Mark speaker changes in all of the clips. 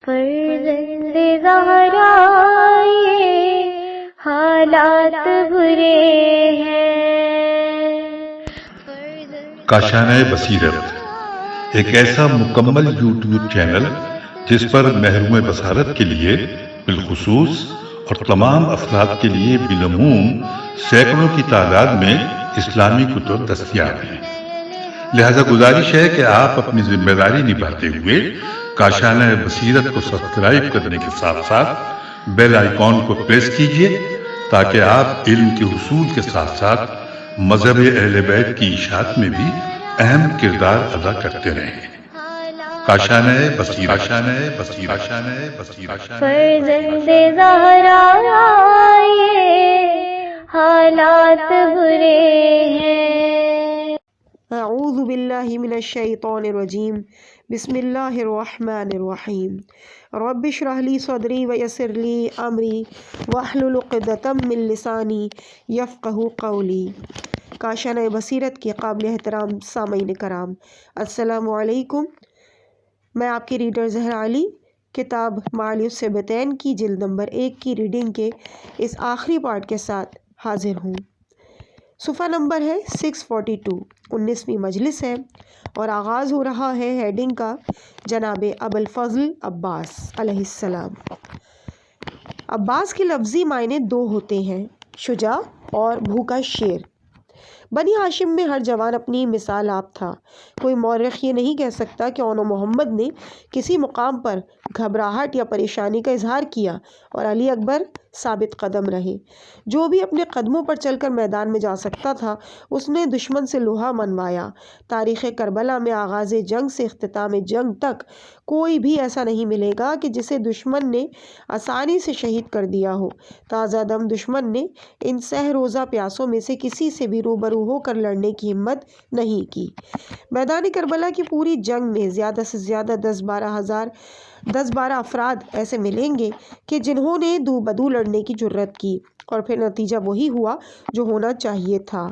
Speaker 1: فرزند زہرا یہ حالات برے ہیں۔
Speaker 2: کاشانۂ بصیرت ایک ایسا مکمل یوٹیوب چینل جس پر محروم بصارت کے لیے بالخصوص اور تمام افراد کے لیے بالعموم سینکڑوں کی تعداد میں اسلامی کتب دستیاب ہیں۔ لہذا گزارش ہے کہ آپ اپنی ذمہ داری نبھاتے ہوئے کاشانۂ بصیرت کو سبسکرائب کرنے کے ساتھ ساتھ بیل آئیکن کو پریس کیجیے تاکہ آپ علم کے حصول کے ساتھ ساتھ مذہب اہل بیت کی اشاعت میں بھی اہم کردار ادا کرتے رہیں۔ کاشانۂ بصیرت، کاشانۂ بصیرت، کاشانۂ بصیرت۔
Speaker 1: فرزند زہرا یہ حالات برے ہیں۔
Speaker 3: اعوذ باللہ من الشیطان الرجیم، بسم اللہ الرحمن الرحیم۔ رب اشرح لی صدری ویسر لی امری واحلل عقدۃ من لسانی یفقہوا قولی۔ کاشانۂ بصیرت کے قابل احترام سامعین کرام، السلام علیکم۔ میں آپ کی ریڈر زہرا علی کتاب معالی الصبتین کی جلد نمبر 1 کی ریڈنگ کے اس آخری پارٹ کے ساتھ حاضر ہوں۔ صفحہ نمبر ہے 642، 19ویں مجلس ہے اور آغاز ہو رہا ہے ہیڈنگ کا جناب ابوالفضل عباس علیہ السلام۔ عباس کے لفظی معنی دو ہوتے ہیں، شجاع اور بھوکا شیر۔ بنی ہاشم میں ہر جوان اپنی مثال آپ تھا۔ کوئی مورخ یہ نہیں کہہ سکتا کہ اون محمد نے کسی مقام پر گھبراہٹ یا پریشانی کا اظہار کیا اور علی اکبر ثابت قدم رہے۔ جو بھی اپنے قدموں پر چل کر میدان میں جا سکتا تھا اس نے دشمن سے لوہا منوایا۔ تاریخ کربلا میں آغاز جنگ سے اختتام جنگ تک کوئی بھی ایسا نہیں ملے گا کہ جسے دشمن نے آسانی سے شہید کر دیا ہو۔ تازہ دم دشمن نے ان سہ روزہ پیاسوں میں سے کسی سے بھی روبرو ہو کر لڑنے کی ہمت نہیں کی۔ میدان کربلا کی پوری جنگ میں زیادہ سے زیادہ 10-12 افراد ایسے ملیں گے کہ جنہوں نے دو بدو لڑنے کی جرت کی، اور پھر نتیجہ وہی ہوا جو ہونا چاہیے تھا۔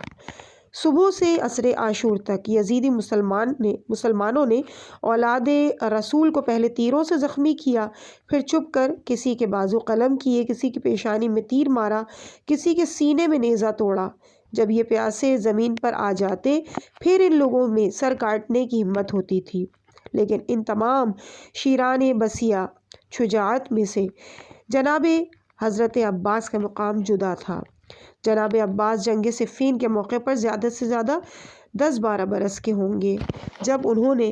Speaker 3: صبح سے عصر عاشور تک یزیدی مسلمانوں نے اولاد رسول کو پہلے تیروں سے زخمی کیا، پھر چھپ کر کسی کے بازو قلم کیے، کسی کی پیشانی میں تیر مارا، کسی کے سینے میں نیزہ توڑا۔ جب یہ پیاسے زمین پر آ جاتے پھر ان لوگوں میں سر کاٹنے کی ہمت ہوتی تھی، لیکن ان تمام شیران بسیہ شجاعت میں سے جناب حضرت عباس کا مقام جدا تھا۔ جناب عباس جنگ صفین کے موقع پر زیادہ سے زیادہ 10-12 برس کے ہوں گے جب انہوں نے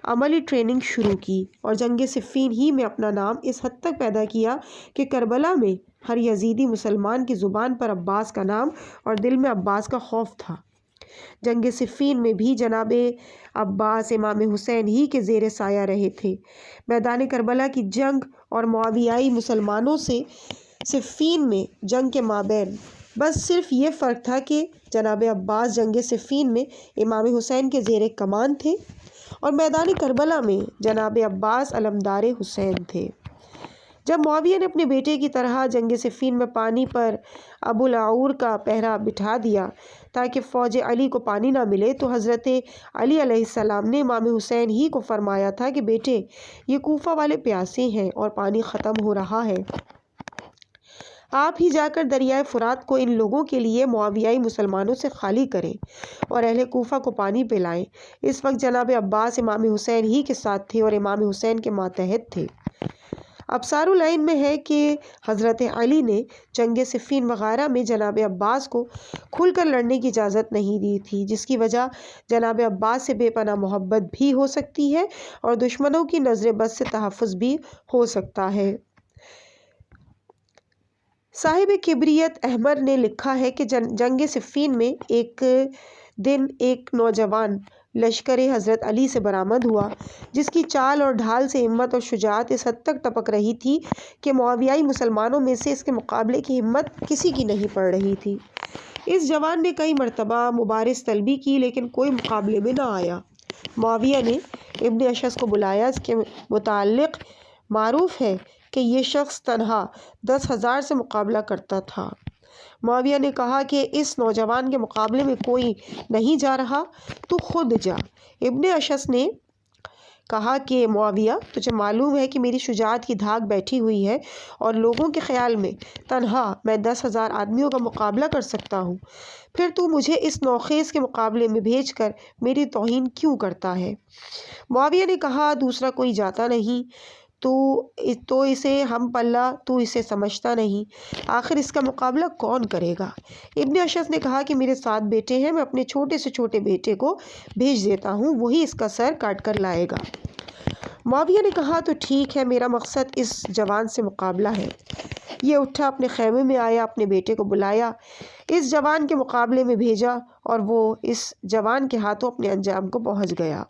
Speaker 3: عملی ٹریننگ شروع کی اور جنگ صفین ہی میں اپنا نام اس حد تک پیدا کیا کہ کربلا میں ہر یزیدی مسلمان کی زبان پر عباس کا نام اور دل میں عباس کا خوف تھا۔ جنگ صفین میں بھی جناب عباس امام حسین ہی کے زیر سایہ رہے تھے۔ میدان کربلا کی جنگ اور معاویائی مسلمانوں سے صفین میں جنگ کے مابین بس صرف یہ فرق تھا کہ جناب عباس جنگ صفین میں امام حسین کے زیر کمان تھے اور میدان کربلا میں جناب عباس علمدار حسین تھے۔ جب معاویہ نے اپنے بیٹے کی طرح جنگ صفین میں پانی پر ابو العور کا پہرا بٹھا دیا تاکہ فوج علی کو پانی نہ ملے، تو حضرت علی علیہ السلام نے امام حسین ہی کو فرمایا تھا کہ بیٹے، یہ کوفہ والے پیاسے ہیں اور پانی ختم ہو رہا ہے، آپ ہی جا کر دریائے فرات کو ان لوگوں کے لیے معاویائی مسلمانوں سے خالی کریں اور اہل کوفہ کو پانی پلائیں۔ اس وقت جناب عباس امام حسین ہی کے ساتھ تھے اور امام حسین کے ماتحت تھے۔ ابصار العین میں ہے کہ حضرت علی نے جنگ صفین وغیرہ میں جناب عباس کو کھل کر لڑنے کی اجازت نہیں دی تھی، جس کی وجہ جناب عباس سے بے پناہ محبت بھی ہو سکتی ہے اور دشمنوں کی نظر بد سے تحفظ بھی ہو سکتا ہے۔ صاحب کبریت احمر نے لکھا ہے کہ جنگ صفین میں ایک دن ایک نوجوان لشکر حضرت علی سے برآمد ہوا جس کی چال اور ڈھال سے ہمت اور شجاعت اس حد تک ٹپک رہی تھی کہ معاویائی مسلمانوں میں سے اس کے مقابلے کی ہمت کسی کی نہیں پڑ رہی تھی۔ اس جوان نے کئی مرتبہ مبارز طلبی کی لیکن کوئی مقابلے میں نہ آیا۔ معاویہ نے ابن اشعث کو بلایا۔ اس کے متعلق معروف ہے کہ یہ شخص تنہا 10,000 سے مقابلہ کرتا تھا۔ معاویہ نے کہا کہ اس نوجوان کے مقابلے میں کوئی نہیں جا رہا، تو خود جا۔ ابن اشعث نے کہا کہ معاویہ تجھے معلوم ہے کہ میری شجاعت کی دھاک بیٹھی ہوئی ہے اور لوگوں کے خیال میں تنہا میں 10,000 آدمیوں کا مقابلہ کر سکتا ہوں، پھر تو مجھے اس نوخیز کے مقابلے میں بھیج کر میری توہین کیوں کرتا ہے؟ معاویہ نے کہا دوسرا کوئی جاتا نہیں تو اسے ہم پلہ تو اسے سمجھتا نہیں، آخر اس کا مقابلہ کون کرے گا؟ ابن اشعث نے کہا کہ میرے 7 بیٹے ہیں، میں اپنے چھوٹے سے چھوٹے بیٹے کو بھیج دیتا ہوں، وہی اس کا سر کاٹ کر لائے گا۔ معاویہ نے کہا تو ٹھیک ہے، میرا مقصد اس جوان سے مقابلہ ہے۔ یہ اٹھا، اپنے خیمے میں آیا، اپنے بیٹے کو بلایا، اس جوان کے مقابلے میں بھیجا اور وہ اس جوان کے ہاتھوں اپنے انجام کو پہنچ گیا۔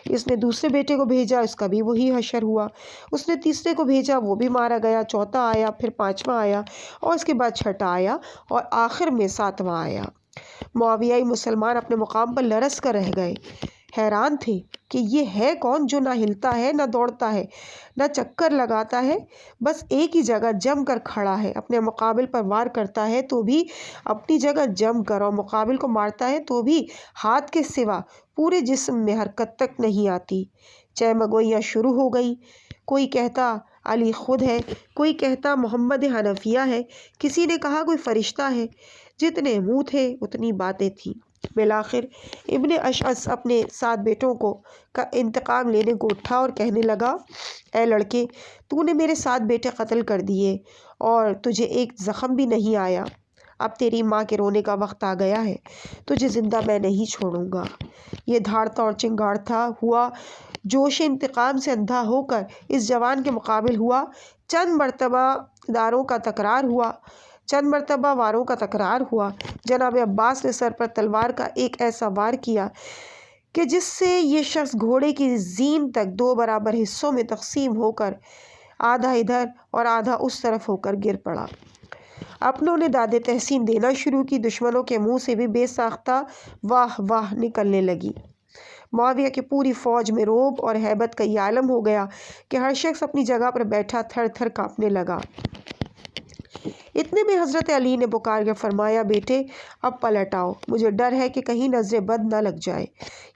Speaker 3: اس نے دوسرے بیٹے کو بھیجا، اس کا بھی وہی حشر ہوا۔ اس نے تیسرے کو بھیجا، وہ بھی مارا گیا۔ چوتھا آیا، پھر 5واں آیا اور اس کے بعد 6واں آیا اور آخر میں 7واں آیا۔ معاویہ مسلمان اپنے مقام پر لرز کر رہ گئے، حیران تھے کہ یہ ہے کون جو نہ ہلتا ہے، نہ دوڑتا ہے، نہ چکر لگاتا ہے، بس ایک ہی جگہ جم کر کھڑا ہے، اپنے مقابل پر وار کرتا ہے تو بھی اپنی جگہ جم کر، اور مقابل کو مارتا ہے تو بھی ہاتھ کے سوا پورے جسم میں حرکت تک نہیں آتی۔ چہمگوئیاں شروع ہو گئی، کوئی کہتا علی خود ہے، کوئی کہتا محمد حنفیہ ہے، کسی نے کہا کوئی فرشتہ ہے، جتنے منہ تھے اتنی باتیں تھیں۔ بالآخر ابن اشعث اپنے 7 بیٹوں کا انتقام لینے کو اٹھا اور کہنے لگا، اے لڑکے، تو نے میرے 7 بیٹے قتل کر دیے اور تجھے ایک زخم بھی نہیں آیا، اب تیری ماں کے رونے کا وقت آ گیا ہے، تجھے زندہ میں نہیں چھوڑوں گا۔ یہ دھاڑتا اور چنگاڑتا ہوا جوش انتقام سے اندھا ہو کر اس جوان کے مقابل ہوا۔ چند مرتبہ واروں کا تکرار ہوا۔ جناب عباس نے سر پر تلوار کا ایک ایسا وار کیا کہ جس سے یہ شخص گھوڑے کی زین تک 2 برابر حصوں میں تقسیم ہو کر آدھا ادھر اور آدھا اس طرف ہو کر گر پڑا۔ اپنوں نے داد تحسین دینا شروع کی، دشمنوں کے منہ سے بھی بے ساختہ واہ واہ نکلنے لگی۔ معاویہ کی پوری فوج میں رعب اور ہیبت کا یہ عالم ہو گیا کہ ہر شخص اپنی جگہ پر بیٹھا تھر تھر کانپنے لگا۔ اتنے میں حضرت علی نے پکار کے فرمایا، بیٹے اب پلٹ آؤ، مجھے ڈر ہے کہ کہیں نظر بد نہ لگ جائے۔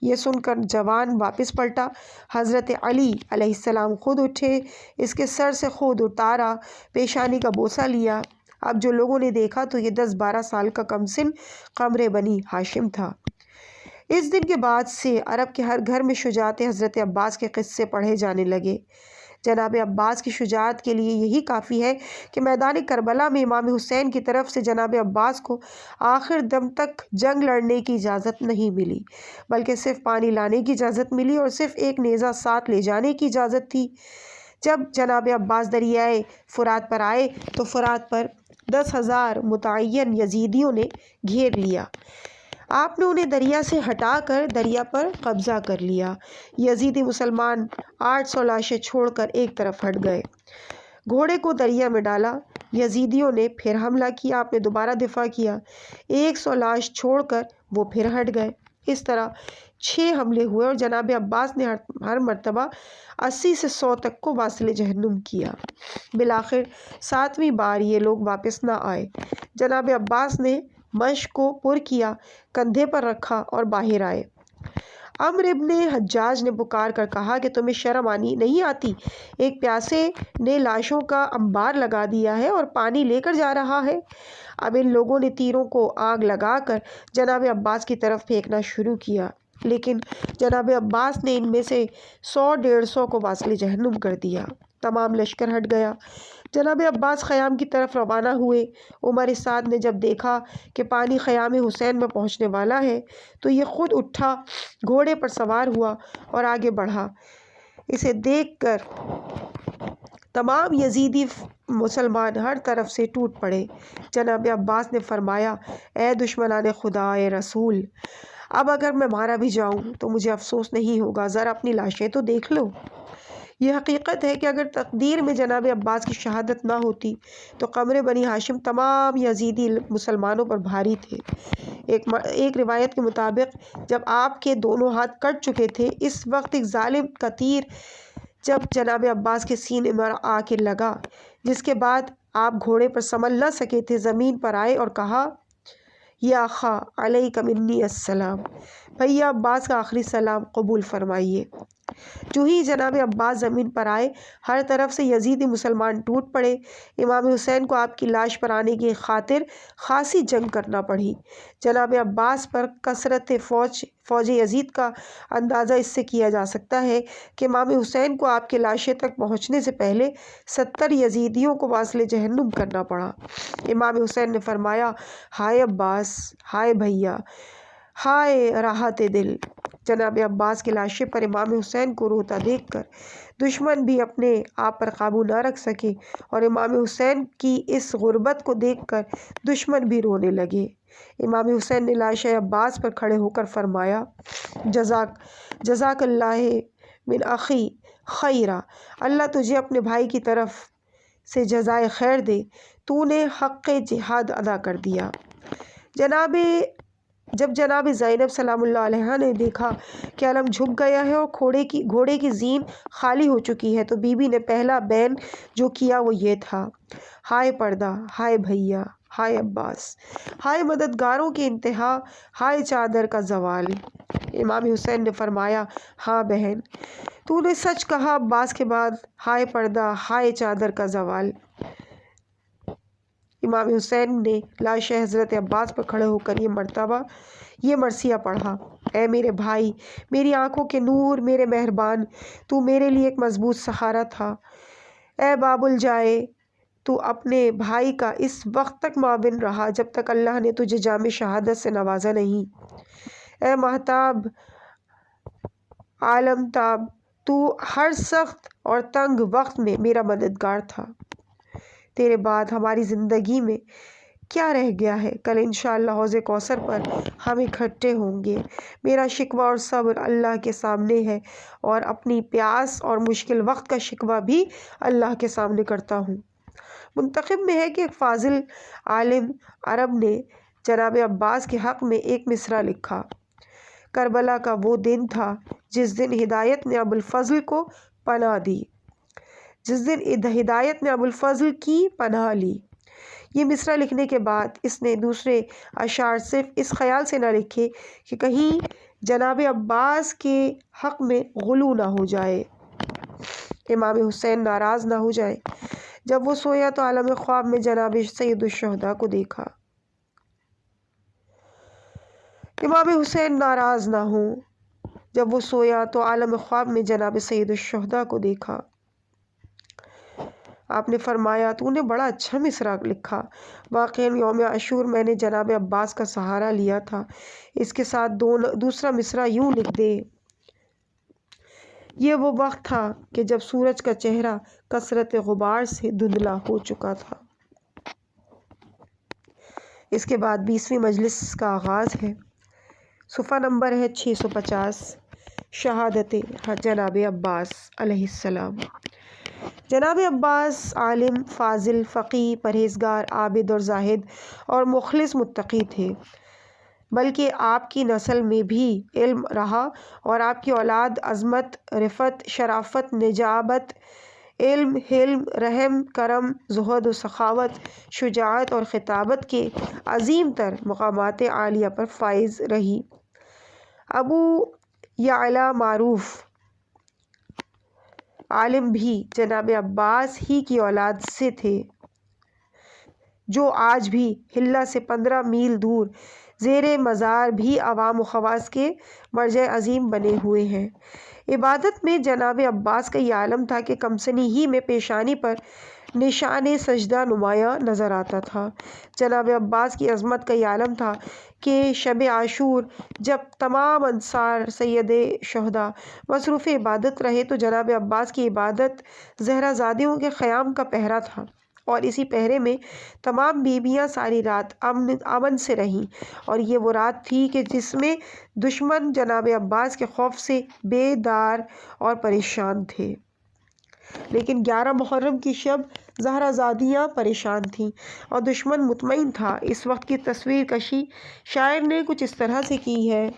Speaker 3: یہ سن کر جوان واپس پلٹا۔ حضرت علی علیہ السلام خود اٹھے، اس کے سر سے خود اتارا، پیشانی کا بوسہ لیا۔ اب جو لوگوں نے دیکھا تو یہ 10-12 سال کا کم سن قمر بنی ہاشم تھا۔ اس دن کے بعد سے عرب کے ہر گھر میں شجاعت حضرت عباس کے قصے پڑھے جانے لگے۔ جناب عباس کی شجاعت کے لیے یہی کافی ہے کہ میدان کربلا میں امام حسین کی طرف سے جناب عباس کو آخر دم تک جنگ لڑنے کی اجازت نہیں ملی، بلکہ صرف پانی لانے کی اجازت ملی اور صرف ایک نیزہ ساتھ لے جانے کی اجازت تھی۔ جب جناب عباس دریائے فرات پر آئے تو فرات پر 10,000 متعین یزیدیوں نے گھیر لیا۔ آپ نے انہیں دریا سے ہٹا کر دریا پر قبضہ کر لیا۔ یزیدی مسلمان 800 لاشیں چھوڑ کر ایک طرف ہٹ گئے، گھوڑے کو دریا میں ڈالا۔ یزیدیوں نے پھر حملہ کیا، آپ نے دوبارہ دفاع کیا، 100 لاش چھوڑ کر وہ پھر ہٹ گئے۔ اس طرح 6 حملے ہوئے اور جناب عباس نے ہر مرتبہ 80 سے 100 تک کو واصل جہنم کیا۔ بالآخر 7ویں بار یہ لوگ واپس نہ آئے۔ جناب عباس نے مشق کو پر کیا، کندھے پر رکھا اور باہر آئے۔ عمرو ابن حجاج نے پکار کر کہا کہ تمہیں شرم نہیں آتی؟ ایک پیاسے نے لاشوں کا انبار لگا دیا ہے اور پانی لے کر جا رہا ہے۔ اب ان لوگوں نے تیروں کو آگ لگا کر جناب عباس کی طرف پھینکنا شروع کیا، لیکن جناب عباس نے ان میں سے 100-150 کو واصل جہنم کر دیا۔ تمام لشکر ہٹ گیا۔ جناب عباس خیام کی طرف روانہ ہوئے۔ عمر سعد نے جب دیکھا کہ پانی خیام حسین میں پہنچنے والا ہے تو یہ خود اٹھا، گھوڑے پر سوار ہوا اور آگے بڑھا۔ اسے دیکھ کر تمام یزیدی مسلمان ہر طرف سے ٹوٹ پڑے۔ جناب عباس نے فرمایا، اے دشمنان خدا، اے رسول، اب اگر میں مارا بھی جاؤں تو مجھے افسوس نہیں ہوگا، ذرا اپنی لاشیں تو دیکھ لو۔ یہ حقیقت ہے کہ اگر تقدیر میں جناب عباس کی شہادت نہ ہوتی تو قمر بنی ہاشم تمام یزیدی مسلمانوں پر بھاری تھے۔ ایک روایت کے مطابق جب آپ کے دونوں ہاتھ کٹ چکے تھے، اس وقت ایک ظالم کا تیر جب جناب عباس کے سینے میں آ کے لگا، جس کے بعد آپ گھوڑے پر سنبھل نہ سکے تھے، زمین پر آئے اور کہا، یا اخا علیک منی السلام، بھیا عباس کا آخری سلام قبول فرمائیے۔ جو ہی جناب عباس زمین پر آئے ہر طرف سے یزیدی مسلمان ٹوٹ پڑے۔ امام حسین کو آپ کی لاش پر آنے کی خاطر خاصی جنگ کرنا پڑی۔ جناب عباس پر کثرت فوج یزید کا اندازہ اس سے کیا جا سکتا ہے کہ امام حسین کو آپ کے لاشیں تک پہنچنے سے پہلے 70 یزیدیوں کو واصل جہنم کرنا پڑا۔ امام حسین نے فرمایا، ہائے عباس، ہائے بھیا، ہائے راحت دل۔ جناب عباس کی لاشیں پر امام حسین کو روتا دیکھ کر دشمن بھی اپنے آپ پر قابو نہ رکھ سکے اور امام حسین کی اس غربت کو دیکھ کر دشمن بھی رونے لگے۔ امام حسین نے لاش عباس پر کھڑے ہو کر فرمایا، جزاک اللہ من اخی خیرا، اللہ تجھے اپنے بھائی کی طرف سے جزائے خیر دے، تو نے حق جہاد ادا کر دیا۔ جب جناب زینب سلام اللہ علیہا نے دیکھا کہ علم جھک گیا ہے اور گھوڑے کی زین خالی ہو چکی ہے تو بی بی نے پہلا بین جو کیا وہ یہ تھا، ہائے پردہ، ہائے بھیا، ہائے عباس، ہائے مددگاروں کی انتہا، ہائے چادر کا زوال۔ امام حسین نے فرمایا، ہاں بہن، تو نے سچ کہا، عباس کے بعد ہائے پردہ، ہائے چادر کا زوال۔ امام حسین نے لاش حضرت عباس پر کھڑے ہو کر یہ مرثیہ پڑھا، اے میرے بھائی، میری آنکھوں کے نور، میرے مہربان، تو میرے لیے ایک مضبوط سہارا تھا۔ اے باب الجائے، تو اپنے بھائی کا اس وقت تک معاون رہا جب تک اللہ نے تجھے جام شہادت سے نوازا نہیں۔ اے مہتاب عالم تاب، تو ہر سخت اور تنگ وقت میں میرا مددگار تھا۔ تیرے بعد ہماری زندگی میں کیا رہ گیا ہے؟ کل انشاءاللہ حوض کوثر پر ہم اکٹھے ہوں گے۔ میرا شکوہ اور صبر اللہ کے سامنے ہے اور اپنی پیاس اور مشکل وقت کا شکوہ بھی اللہ کے سامنے کرتا ہوں۔ منتخب میں ہے کہ ایک فاضل عالم عرب نے جناب عباس کے حق میں ایک مصرع لکھا، کربلا کا وہ دن تھا جس دن ہدایت نے ابوالفضل کو پناہ دی، جس دن ہدایت نے ابوالفضل کی پناہ لی۔ یہ مصرع لکھنے کے بعد اس نے دوسرے اشعار صرف اس خیال سے نہ لکھے کہ کہیں جناب عباس کے حق میں غلو نہ ہو جائے، امام حسین ناراض نہ ہو جائے۔ جب وہ سویا تو عالم خواب میں جناب سید الشہداء کو دیکھا۔ امام حسین ناراض نہ ہوں۔ جب وہ سویا تو عالم خواب میں جناب سید الشہداء کو دیکھا۔ آپ نے فرمایا، تو نے بڑا اچھا مصرع لکھا، واقعاً یوم عاشور میں نے جناب عباس کا سہارا لیا تھا، اس کے ساتھ دوسرا مصرع یوں لکھ دے، یہ وہ وقت تھا کہ جب سورج کا چہرہ کثرت غبار سے دھندلا ہو چکا تھا۔ اس کے بعد 20ویں مجلس کا آغاز ہے۔ صفحہ نمبر ہے 650، شہادت جناب عباس علیہ السلام۔ جناب عباس عالم، فاضل، فقیہ، پرہیزگار، عابد اور زاہد اور مخلص متقی تھے، بلکہ آپ کی نسل میں بھی علم رہا اور آپ کی اولاد عظمت، رفعت، شرافت، نجابت، علم، حلم، رحم، کرم، زہد و سخاوت، شجاعت اور خطابت کے عظیم تر مقامات عالیہ پر فائز رہی۔ ابو یعلا معروف عالم بھی جناب عباس ہی کی اولاد سے تھے، جو آج بھی حلہ سے 15 میل دور زیر مزار بھی عوام و خواص کے مرجع عظیم بنے ہوئے ہیں۔ عبادت میں جناب عباس کا یہ عالم تھا کہ کمسنی ہی میں پیشانی پر نشان سجدہ نمایاں نظر آتا تھا۔ جناب عباس کی عظمت کا یہ عالم تھا کہ شب عاشور جب تمام انصار سید شہداء مصروف عبادت رہے تو جناب عباس کی عبادت زہرا زادیوں کے قیام کا پہرا تھا، اور اسی پہرے میں تمام بیویاں ساری رات امن سے رہیں، اور یہ وہ رات تھی کہ جس میں دشمن جناب عباس کے خوف سے بیدار اور پریشان تھے، لیکن 11 محرم کی شب زہرا زادیاں پریشان تھیں اور دشمن مطمئن تھا۔ اس وقت کی تصویر کشی شاعر نے کچھ اس طرح سے کی ہے،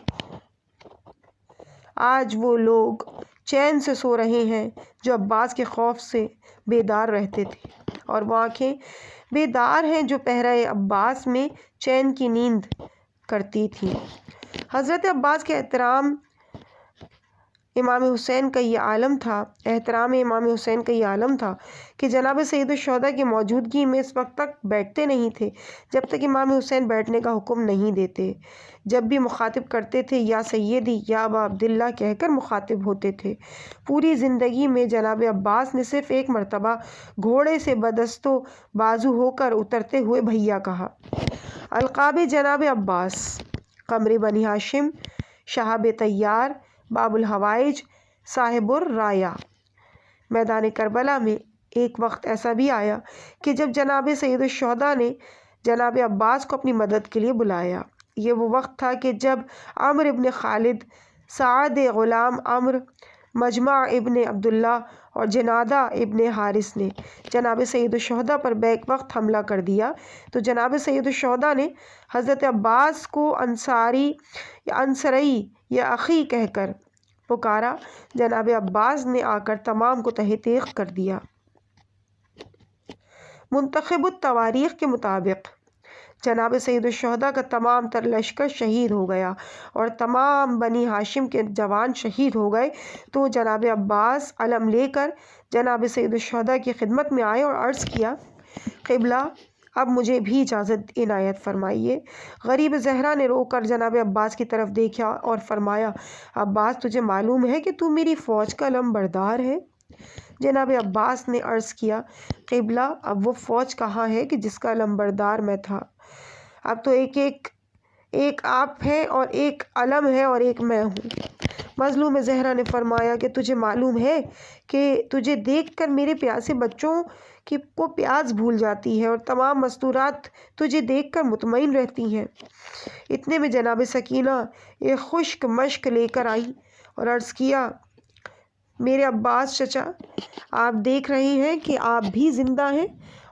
Speaker 3: آج وہ لوگ چین سے سو رہے ہیں جو عباس کے خوف سے بیدار رہتے تھے، اور وہ آنکھیں بیدار ہیں جو پہرہ عباس میں چین کی نیند کرتی تھیں۔ حضرت عباس کے احترام امام حسین کا یہ عالم تھا، احترام امام حسین کا یہ عالم تھا کہ جناب سید الشہداء کی موجودگی میں اس وقت تک بیٹھتے نہیں تھے جب تک امام حسین بیٹھنے کا حکم نہیں دیتے۔ جب بھی مخاطب کرتے تھے یا سیدی یا ابا عبداللہ کہہ کر مخاطب ہوتے تھے۔ پوری زندگی میں جناب عباس نے صرف ایک مرتبہ گھوڑے سے بدست و بازو ہو کر اترتے ہوئے بھیا کہا۔ القاب جناب عباس: قمر بنی ہاشم، شہاب طیار، باب الحوائج، صاحب الرایا۔ میدان کربلا میں ایک وقت ایسا بھی آیا کہ جب جناب سید الشہداء نے جناب عباس کو اپنی مدد کے لیے بلایا۔ یہ وہ وقت تھا کہ جب عمرو ابن خالد، سعد غلام عمرو، مجمع ابن عبداللہ اور جنادہ ابن حارث نے جناب سید الشہداء پر بیک وقت حملہ کر دیا تو جناب سید الشہداء نے حضرت عباس کو انصاری یا انصری یا اخی کہہ کر پکارا۔ جناب عباس نے آ کر تمام کو تہہ تیغ کر دیا۔ منتخب التواریخ کے مطابق جناب سید الشہداء کا تمام تر لشکر شہید ہو گیا اور تمام بنی ہاشم کے جوان شہید ہو گئے تو جناب عباس علم لے کر جناب سید الشہداء کی خدمت میں آئے اور عرض کیا، قبلہ اب مجھے بھی اجازت عنایت فرمائیے۔ غریب زہرا نے رو کر جناب عباس کی طرف دیکھا اور فرمایا، عباس تجھے معلوم ہے کہ تو میری فوج کا علم بردار ہے؟ جناب عباس نے عرض کیا، قبلہ اب وہ فوج کہاں ہے کہ جس کا علم بردار میں تھا، اب تو ایک آپ ہے اور ایک علم ہے اور ایک میں ہوں۔ مظلوم زہرا نے فرمایا کہ تجھے معلوم ہے کہ تجھے دیکھ کر میرے پیاسے بچوں کو پیاس بھول جاتی ہے اور تمام مستورات تجھے دیکھ کر مطمئن رہتی ہیں۔ اتنے میں جناب سکینہ ایک خشک مشک لے کر آئی اور عرض کیا، میرے عباس چچا، آپ دیکھ رہے ہیں کہ آپ بھی زندہ ہیں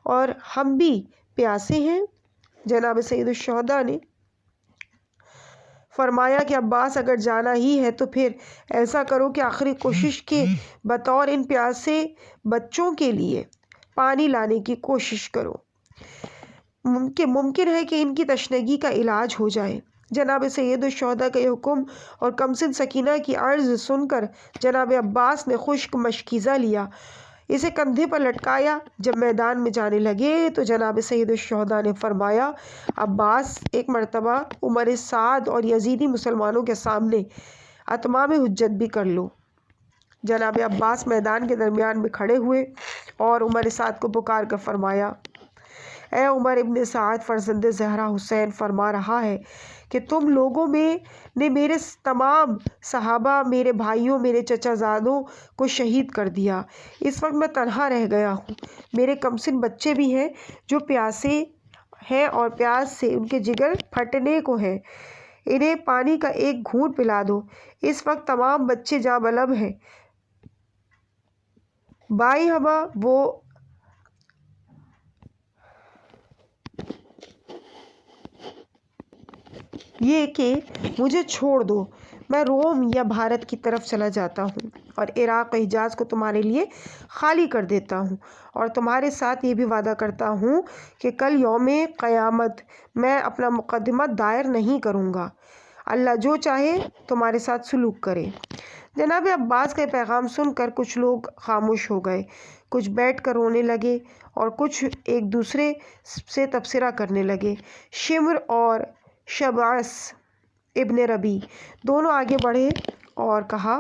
Speaker 3: اور ہم بھی پیاسے ہیں۔ جناب سید الشہداء نے فرمایا کہ عباس اگر جانا ہی ہے تو پھر ایسا کرو کہ آخری کوشش کے بطور ان پیاسے بچوں کے لیے پانی لانے کی کوشش کرو، ممکن ہے کہ ان کی تشنگی کا علاج ہو جائے۔ جناب سید الشہداء کا یہ حکم اور کمسن سکینہ کی عرض سن کر جناب عباس نے خشک مشکیزہ لیا، اسے کندھے پر لٹکایا۔ جب میدان میں جانے لگے تو جناب سید الشہداء نے فرمایا، عباس ایک مرتبہ عمر سعد اور یزیدی مسلمانوں کے سامنے اتمام حجت بھی کر لو۔ جناب عباس میدان کے درمیان میں کھڑے ہوئے اور عمر سعد کو پکار کر فرمایا، اے عمر ابن سعد فرزند زہرا، حسین فرما رہا ہے کہ تم لوگوں نے میرے تمام صحابہ، میرے بھائیوں، میرے چچا زادوں کو شہید کر دیا۔ اس وقت میں تنہا رہ گیا ہوں، میرے کمسن بچے بھی ہیں جو پیاسے ہیں اور پیاس سے ان کے جگر پھٹنے کو ہیں، انہیں پانی کا ایک گھونٹ پلا دو۔ اس وقت تمام بچے جاں بلب ہیں۔ بائی ہما وہ یہ کہ مجھے چھوڑ دو، میں روم یا بھارت کی طرف چلا جاتا ہوں اور عراق و حجاز کو تمہارے لیے خالی کر دیتا ہوں، اور تمہارے ساتھ یہ بھی وعدہ کرتا ہوں کہ کل یوم قیامت میں اپنا مقدمہ دائر نہیں کروں گا، اللہ جو چاہے تمہارے ساتھ سلوک کرے۔ جناب عباس کا پیغام سن کر کچھ لوگ خاموش ہو گئے، کچھ بیٹھ کر رونے لگے اور کچھ ایک دوسرے سے تبصرہ کرنے لگے۔ شمر اور شبعث ابن ربی دونوں آگے بڑھے اور کہا،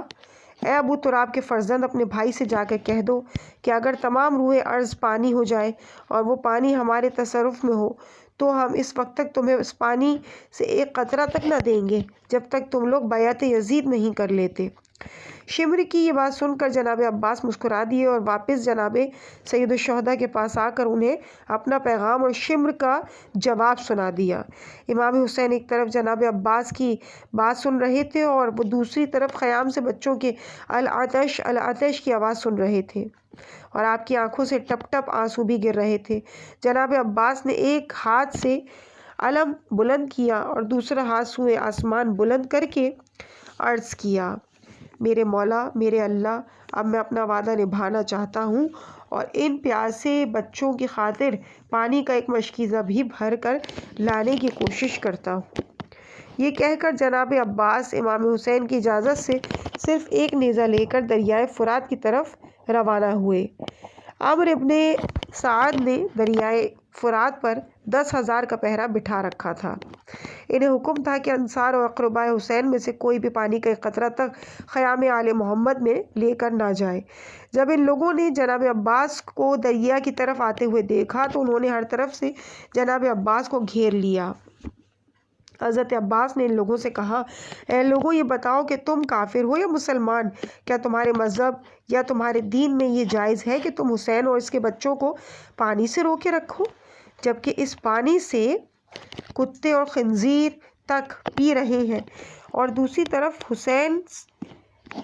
Speaker 3: اے ابو تراب کے فرزند، اپنے بھائی سے جا کر کہہ دو کہ اگر تمام روئے ارض پانی ہو جائے اور وہ پانی ہمارے تصرف میں ہو تو ہم اس وقت تک تمہیں اس پانی سے ایک قطرہ تک نہ دیں گے جب تک تم لوگ بیعت یزید نہیں کر لیتے۔ شمر کی یہ بات سن کر جناب عباس مسکرا دیے اور واپس جناب سید الشہداء کے پاس آ کر انہیں اپنا پیغام اور شمر کا جواب سنا دیا۔ امام حسین ایک طرف جناب عباس کی بات سن رہے تھے اور وہ دوسری طرف خیام سے بچوں کے العطش العطش کی آواز سن رہے تھے اور آپ کی آنکھوں سے ٹپ ٹپ آنسو بھی گر رہے تھے۔ جناب عباس نے ایک ہاتھ سے علم بلند کیا اور دوسرا ہاتھ سوئے آسمان بلند کر کے عرض کیا، میرے مولا، میرے اللہ، اب میں اپنا وعدہ نبھانا چاہتا ہوں اور ان پیاسے بچوں کی خاطر پانی کا ایک مشکیزہ بھی بھر کر لانے کی کوشش کرتا ہوں۔ یہ کہہ کر جناب عباس امام حسین کی اجازت سے صرف ایک نیزہ لے کر دریائے فرات کی طرف روانہ ہوئے۔ عمرو ابن سعد نے دریائے فرات پر 10,000 کا پہرا بٹھا رکھا تھا۔ انہیں حکم تھا کہ انصار اور اقربائے حسین میں سے کوئی بھی پانی کا ایک قطرہ تک خیام آل محمد میں لے کر نہ جائے۔ جب ان لوگوں نے جناب عباس کو دریا کی طرف آتے ہوئے دیکھا تو انہوں نے ہر طرف سے جناب عباس کو گھیر لیا۔ حضرت عباس نے ان لوگوں سے کہا، اے لوگوں، یہ بتاؤ کہ تم کافر ہو یا مسلمان؟ کیا تمہارے مذہب یا تمہارے دین میں یہ جائز ہے کہ تم حسین اور اس کے بچوں کو پانی سے روکے رکھو، جبکہ اس پانی سے کتے اور خنزیر تک پی رہے ہیں، اور دوسری طرف حسین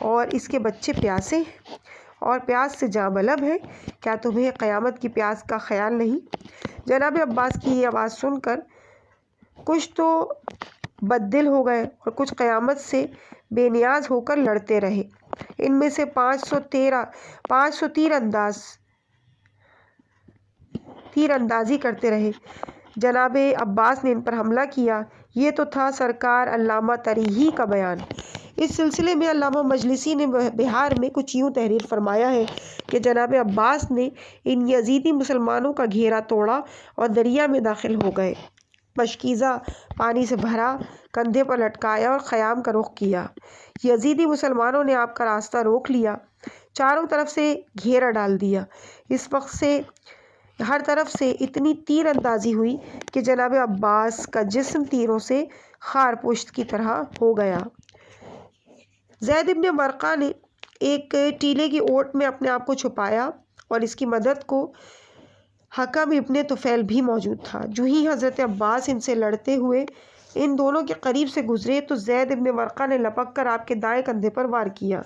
Speaker 3: اور اس کے بچے پیاسے ہیں اور پیاس سے جاں بلب ہیں؟ کیا تمہیں قیامت کی پیاس کا خیال نہیں؟ جناب عباس کی یہ آواز سن کر کچھ تو بددل ہو گئے اور کچھ قیامت سے بے نیاز ہو کر لڑتے رہے۔ ان میں سے 500 تیر اندازی کرتے رہے۔ جناب عباس نے ان پر حملہ کیا۔ یہ تو تھا سرکار علامہ تریہی کا بیان۔ اس سلسلے میں علامہ مجلسی نے بہار میں کچھ یوں تحریر فرمایا ہے کہ جناب عباس نے ان یزیدی مسلمانوں کا گھیرا توڑا اور دریا میں داخل ہو گئے، مشکیزہ پانی سے بھرا، کندھے پر لٹکایا اور خیام کا رخ کیا۔ یزیدی مسلمانوں نے آپ کا راستہ روک لیا، چاروں طرف سے گھیرا ڈال دیا۔ اس وقت سے ہر طرف سے اتنی تیر اندازی ہوئی کہ جناب عباس کا جسم تیروں سے خار پشت کی طرح ہو گیا۔ زید ابن ورقہ نے ایک ٹیلے کی اوٹ میں اپنے آپ کو چھپایا اور اس کی مدد کو حکم ابن طفیل بھی موجود تھا۔ جو ہی حضرت عباس ان سے لڑتے ہوئے ان دونوں کے قریب سے گزرے تو زید ابن ورقہ نے لپک کر آپ کے دائیں کندھے پر وار کیا،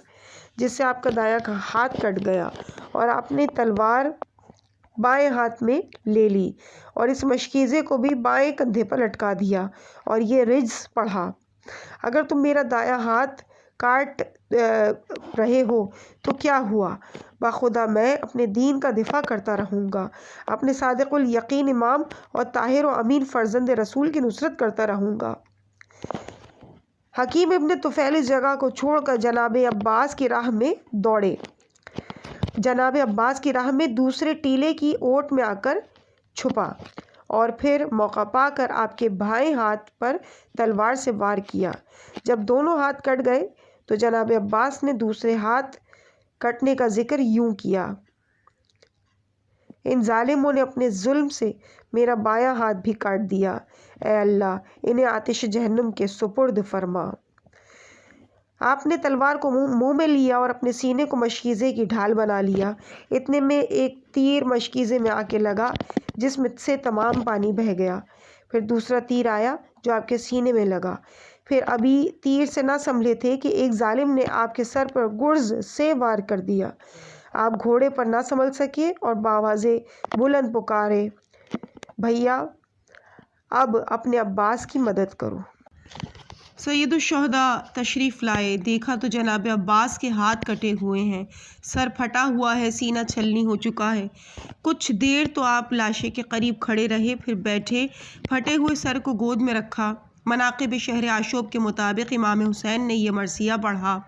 Speaker 3: جس سے آپ کا دایاں ہاتھ کٹ گیا اور آپ نے تلوار بائیں ہاتھ میں لے لی اور اس مشکیزے کو بھی بائیں کندھے پر لٹکا دیا اور یہ رجز پڑھا، اگر تم میرا دایاں ہاتھ کاٹ رہے ہو تو کیا ہوا، بخدا میں اپنے دین کا دفاع کرتا رہوں گا، اپنے صادق الیقین امام اور طاہر و امین فرزند رسول کی نصرت کرتا رہوں گا۔ حکیم ابن طفیل اس جگہ کو چھوڑ کر جناب عباس کی راہ میں دوڑے۔ جناب عباس کی راہ میں دوسرے ٹیلے کی اوٹ میں آ کر چھپا اور پھر موقع پا کر آپ کے بائیں ہاتھ پر تلوار سے وار کیا۔ جب دونوں ہاتھ کٹ گئے تو جناب عباس نے دوسرے ہاتھ کٹنے کا ذکر یوں کیا، ان ظالموں نے اپنے ظلم سے میرا بایاں ہاتھ بھی کاٹ دیا، اے اللہ انہیں آتش جہنم کے سپرد فرما۔ آپ نے تلوار کو منہ میں لیا اور اپنے سینے کو مشکیزے کی ڈھال بنا لیا۔ اتنے میں ایک تیر مشکیزے میں آ کے لگا جس میں سے تمام پانی بہہ گیا۔ پھر دوسرا تیر آیا جو آپ کے سینے میں لگا۔ پھر ابھی تیر سے نہ سنبھلے تھے کہ ایک ظالم نے آپ کے سر پر گرز سے وار کر دیا۔ آپ گھوڑے پر نہ سنبھل سکے اور بآواز بلند پکارے، بھیا اب اپنے عباس کی مدد کرو۔ سید الشہداء تشریف لائے، دیکھا تو جناب عباس کے ہاتھ کٹے ہوئے ہیں، سر پھٹا ہوا ہے، سینہ چھلنی ہو چکا ہے۔ کچھ دیر تو آپ لاشے کے قریب کھڑے رہے، پھر بیٹھے پھٹے ہوئے سر کو گود میں رکھا۔ مناقب شہر عاشوب کے مطابق امام حسین نے یہ مرثیہ پڑھا،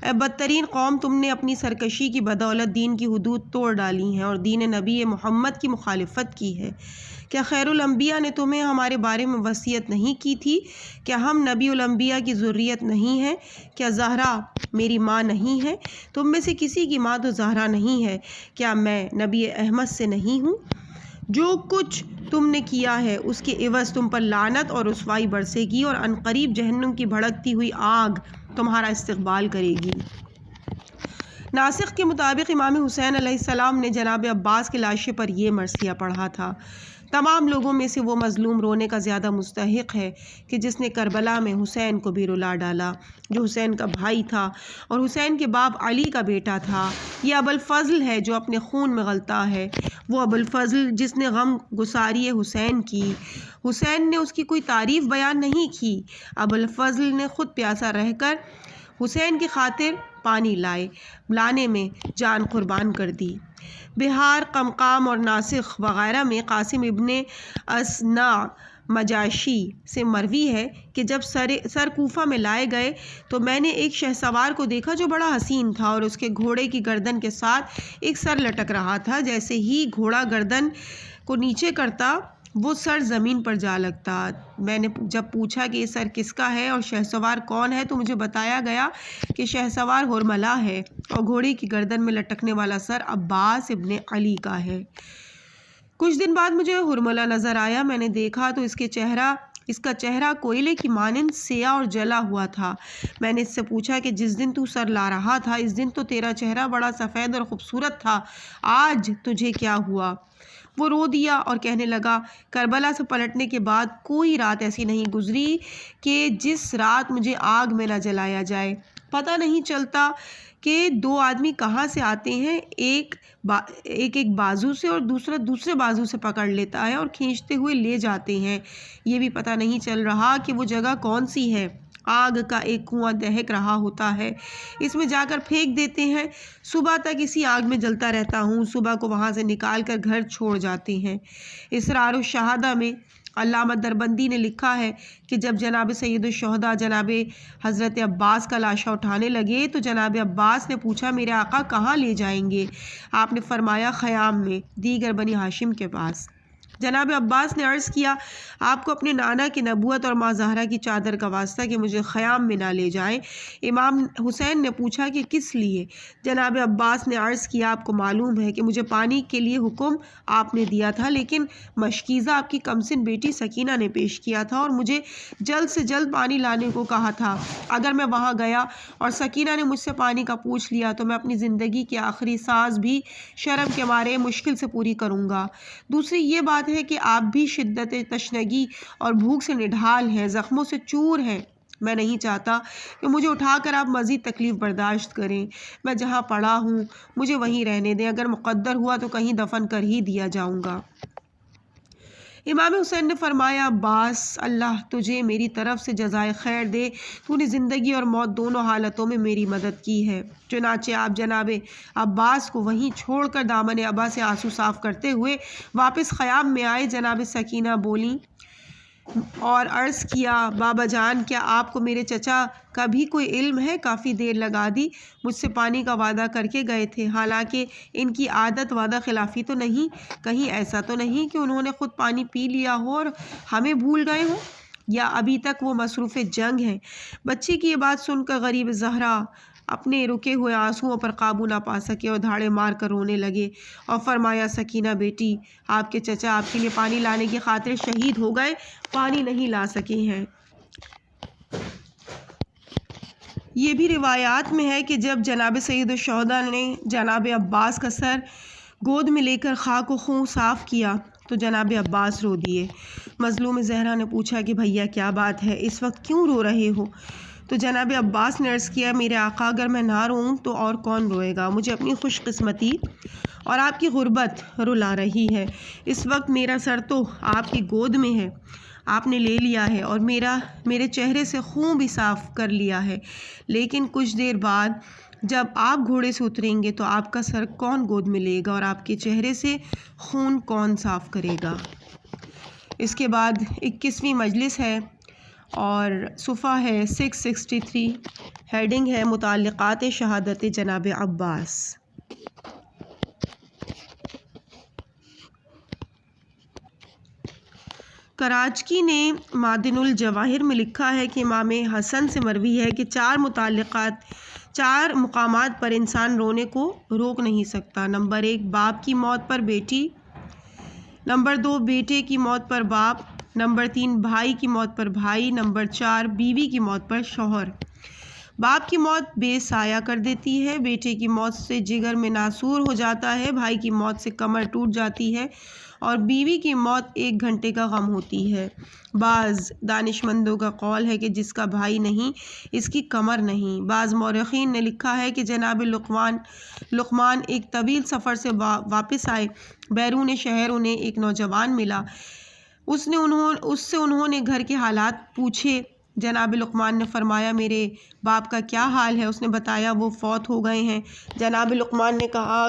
Speaker 3: اے بدترین قوم، تم نے اپنی سرکشی کی بدولت دین کی حدود توڑ ڈالی ہیں اور دین نبی محمد کی مخالفت کی ہے۔ کیا خیر الانبیاء نے تمہیں ہمارے بارے میں وصیت نہیں کی تھی؟ کیا ہم نبی الانبیاء کی ذریت نہیں ہیں؟ کیا زہرا میری ماں نہیں ہے؟ تم میں سے کسی کی ماں تو زہرا نہیں ہے۔ کیا میں نبی احمد سے نہیں ہوں؟ جو کچھ تم نے کیا ہے اس کے عوض تم پر لعنت اور رسوائی برسے گی اور عنقریب جہنم کی بھڑکتی ہوئی آگ تمہارا استقبال کرے گی۔ ناسخ کے مطابق امام حسین علیہ السلام نے جناب عباس کے لاشے پر یہ مرثیہ پڑھا تھا، تمام لوگوں میں سے وہ مظلوم رونے کا زیادہ مستحق ہے کہ جس نے کربلا میں حسین کو بھی رلا ڈالا، جو حسین کا بھائی تھا اور حسین کے باپ علی کا بیٹا تھا۔ یہ ابوالفضل ہے جو اپنے خون میں غلطا ہے، وہ ابوالفضل جس نے غم گساری حسین کی۔ حسین نے اس کی کوئی تعریف بیان نہیں کی، ابوالفضل نے خود پیاسا رہ کر حسین کی خاطر پانی لانے میں جان قربان کر دی۔ بہار، قمقام اور ناسخ وغیرہ میں قاسم ابن اسنا مجاشی سے مروی ہے کہ جب سر کوفہ میں لائے گئے تو میں نے ایک شہسوار کو دیکھا جو بڑا حسین تھا اور اس کے گھوڑے کی گردن کے ساتھ ایک سر لٹک رہا تھا۔ جیسے ہی گھوڑا گردن کو نیچے کرتا وہ سر زمین پر جا لگتا۔ میں نے جب پوچھا کہ یہ سر کس کا ہے اور شہسوار کون ہے تو مجھے بتایا گیا کہ شہسوار ہرملہ ہے اور گھوڑے کی گردن میں لٹکنے والا سر عباس ابن علی کا ہے۔ کچھ دن بعد مجھے ہرملہ نظر آیا۔ میں نے دیکھا تو اس کا چہرہ کوئلے کی مانند سیاہ اور جلا ہوا تھا۔ میں نے اس سے پوچھا کہ جس دن تو سر لا رہا تھا اس دن تو تیرا چہرہ بڑا سفید اور خوبصورت تھا، آج تجھے کیا ہوا؟ وہ رو دیا اور کہنے لگا، کربلا سے پلٹنے کے بعد کوئی رات ایسی نہیں گزری کہ جس رات مجھے آگ میں نہ جلایا جائے۔ پتہ نہیں چلتا کہ دو آدمی کہاں سے آتے ہیں، ایک بازو سے اور دوسرا دوسرے بازو سے پکڑ لیتا ہے اور کھینچتے ہوئے لے جاتے ہیں۔ یہ بھی پتہ نہیں چل رہا کہ وہ جگہ کون سی ہے۔ آگ کا ایک کنواں دہک رہا ہوتا ہے، اس میں جا کر پھینک دیتے ہیں، صبح تک اسی آگ میں جلتا رہتا ہوں، صبح کو وہاں سے نکال کر گھر چھوڑ جاتے ہیں۔ اسرار الشہادہ میں علامہ دربندی نے لکھا ہے کہ جب جناب سید الشہداء جناب حضرت عباس کا لاشا اٹھانے لگے تو جناب عباس نے پوچھا، میرے آقا کہاں لے جائیں گے؟ آپ نے فرمایا، خیام میں، دیگر بنی ہاشم کے پاس۔ جناب عباس نے عرض کیا، آپ کو اپنے نانا کی نبوت اور ماں زہرا کی چادر کا واسطہ کہ مجھے خیام میں نہ لے جائیں۔ امام حسین نے پوچھا کہ کس لیے؟ جناب عباس نے عرض کیا، آپ کو معلوم ہے کہ مجھے پانی کے لیے حکم آپ نے دیا تھا، لیکن مشکیزہ آپ کی کمسن بیٹی سکینہ نے پیش کیا تھا اور مجھے جلد سے جلد پانی لانے کو کہا تھا۔ اگر میں وہاں گیا اور سکینہ نے مجھ سے پانی کا پوچھ لیا تو میں اپنی زندگی کی آخری سانس بھی شرم کے مارے مشکل سے پوری کروں گا۔ دوسری یہ بات ہے کہ آپ بھی شدت تشنگی اور بھوک سے نڈھال ہیں، زخموں سے چور ہیں۔ میں نہیں چاہتا کہ مجھے اٹھا کر آپ مزید تکلیف برداشت کریں۔ میں جہاں پڑا ہوں مجھے وہیں رہنے دیں، اگر مقدر ہوا تو کہیں دفن کر ہی دیا جاؤں گا۔ امام حسین نے فرمایا، عباس، اللہ تجھے میری طرف سے جزائے خیر دے، تو نے زندگی اور موت دونوں حالتوں میں میری مدد کی ہے۔ چنانچہ آپ جناب عباس کو وہیں چھوڑ کر دامن ابا سے آنسو صاف کرتے ہوئے واپس خیام میں آئے۔ جناب سکینہ بولیں اور عرض کیا، بابا جان، کیا آپ کو میرے چچا کا بھی کوئی علم ہے؟ کافی دیر لگا دی، مجھ سے پانی کا وعدہ کر کے گئے تھے، حالانکہ ان کی عادت وعدہ خلافی تو نہیں، کہیں ایسا تو نہیں کہ انہوں نے خود پانی پی لیا ہو اور ہمیں بھول گئے ہوں، یا ابھی تک وہ مصروف جنگ ہیں؟ بچی کی یہ بات سن کر غریب زہرا اپنے رکے ہوئے آنسوؤں پر قابو نہ پا سکے اور دھاڑے مار کر رونے لگے اور فرمایا، سکینہ بیٹی، آپ کے چچا آپ کے لیے پانی لانے کی خاطر شہید ہو گئے، پانی نہیں لا سکے ہیں۔ یہ بھی روایات میں ہے کہ جب جناب سید الشہداء نے جناب عباس کا سر گود میں لے کر خاک و خون صاف کیا تو جناب عباس رو دیے۔ مظلوم زہرا نے پوچھا کہ بھیا کیا بات ہے، اس وقت کیوں رو رہے ہو؟ تو جناب عباس نے عرض کیا، میرے آقا، اگر میں نہ روؤں تو اور کون روئے گا؟ مجھے اپنی خوش قسمتی اور آپ کی غربت رلا رہی ہے۔ اس وقت میرا سر تو آپ کی گود میں ہے، آپ نے لے لیا ہے اور میرے چہرے سے خون بھی صاف کر لیا ہے، لیکن کچھ دیر بعد جب آپ گھوڑے سے اتریں گے تو آپ کا سر کون گود میں لے گا اور آپ کے چہرے سے خون کون صاف کرے گا؟ اس کے بعد 21ویں مجلس ہے اور صفحہ ہے 663، ہیڈنگ ہے متعلقات شہادت جناب عباس۔ کراچکی نے معدن الجواہر میں لکھا ہے کہ امام حسن سے مروی ہے کہ چار مقامات پر انسان رونے کو روک نہیں سکتا۔ نمبر 1، باپ کی موت پر بیٹی، نمبر 2، بیٹے کی موت پر باپ، نمبر 3، بھائی کی موت پر بھائی، نمبر 4، بیوی کی موت پر شوہر۔ باپ کی موت بے سایہ کر دیتی ہے، بیٹے کی موت سے جگر میں ناسور ہو جاتا ہے، بھائی کی موت سے کمر ٹوٹ جاتی ہے اور بیوی کی موت 1 گھنٹے کا غم ہوتی ہے۔ بعض دانشمندوں کا قول ہے کہ جس کا بھائی نہیں اس کی کمر نہیں۔ بعض مورخین نے لکھا ہے کہ جناب لقمان ایک طویل سفر سے واپس آئے، بیرون شہر انہیں ایک نوجوان ملا، اس سے انہوں نے گھر کے حالات پوچھے۔ جناب لقمان نے فرمایا، میرے باپ کا کیا حال ہے؟ اس نے بتایا، وہ فوت ہو گئے ہیں۔ جناب لقمان نے کہا،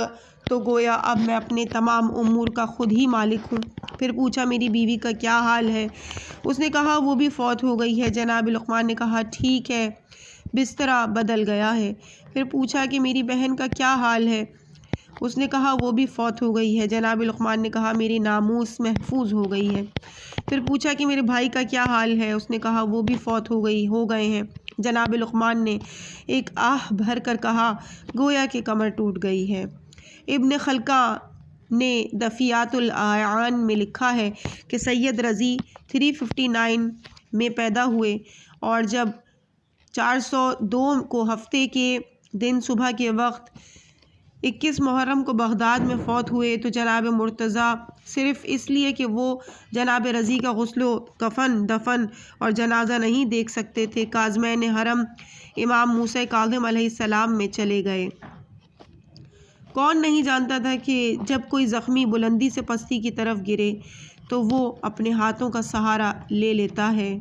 Speaker 3: تو گویا اب میں اپنے تمام امور کا خود ہی مالک ہوں۔ پھر پوچھا میری بیوی کا کیا حال ہے؟ اس نے کہا وہ بھی فوت ہو گئی ہے۔ جناب لقمان نے کہا ٹھیک ہے، بسترا بدل گیا ہے۔ پھر پوچھا کہ میری بہن کا کیا حال ہے؟ اس نے کہا وہ بھی فوت ہو گئی ہے۔ جناب لقمان نے کہا میری ناموس محفوظ ہو گئی ہے۔ پھر پوچھا کہ میرے بھائی کا کیا حال ہے؟ اس نے کہا وہ بھی فوت ہو گئے ہیں۔ جناب لقمان نے ایک آہ بھر کر کہا گویا کہ کمر ٹوٹ گئی ہے۔ ابن خلقہ نے دفیات الاعیان میں لکھا ہے کہ سید رضی 359 میں پیدا ہوئے اور جب 402 کو ہفتے کے دن صبح کے وقت 21 محرم کو بغداد میں فوت ہوئے تو جناب مرتضیٰ صرف اس لیے کہ وہ جناب رضی کا غسل و کفن، دفن اور جنازہ نہیں دیکھ سکتے تھے، کاظمین حرم امام موسیٰ کاظم علیہ السلام میں چلے گئے۔ کون نہیں جانتا تھا کہ جب کوئی زخمی بلندی سے پستی کی طرف گرے تو وہ اپنے ہاتھوں کا سہارا لے لیتا ہے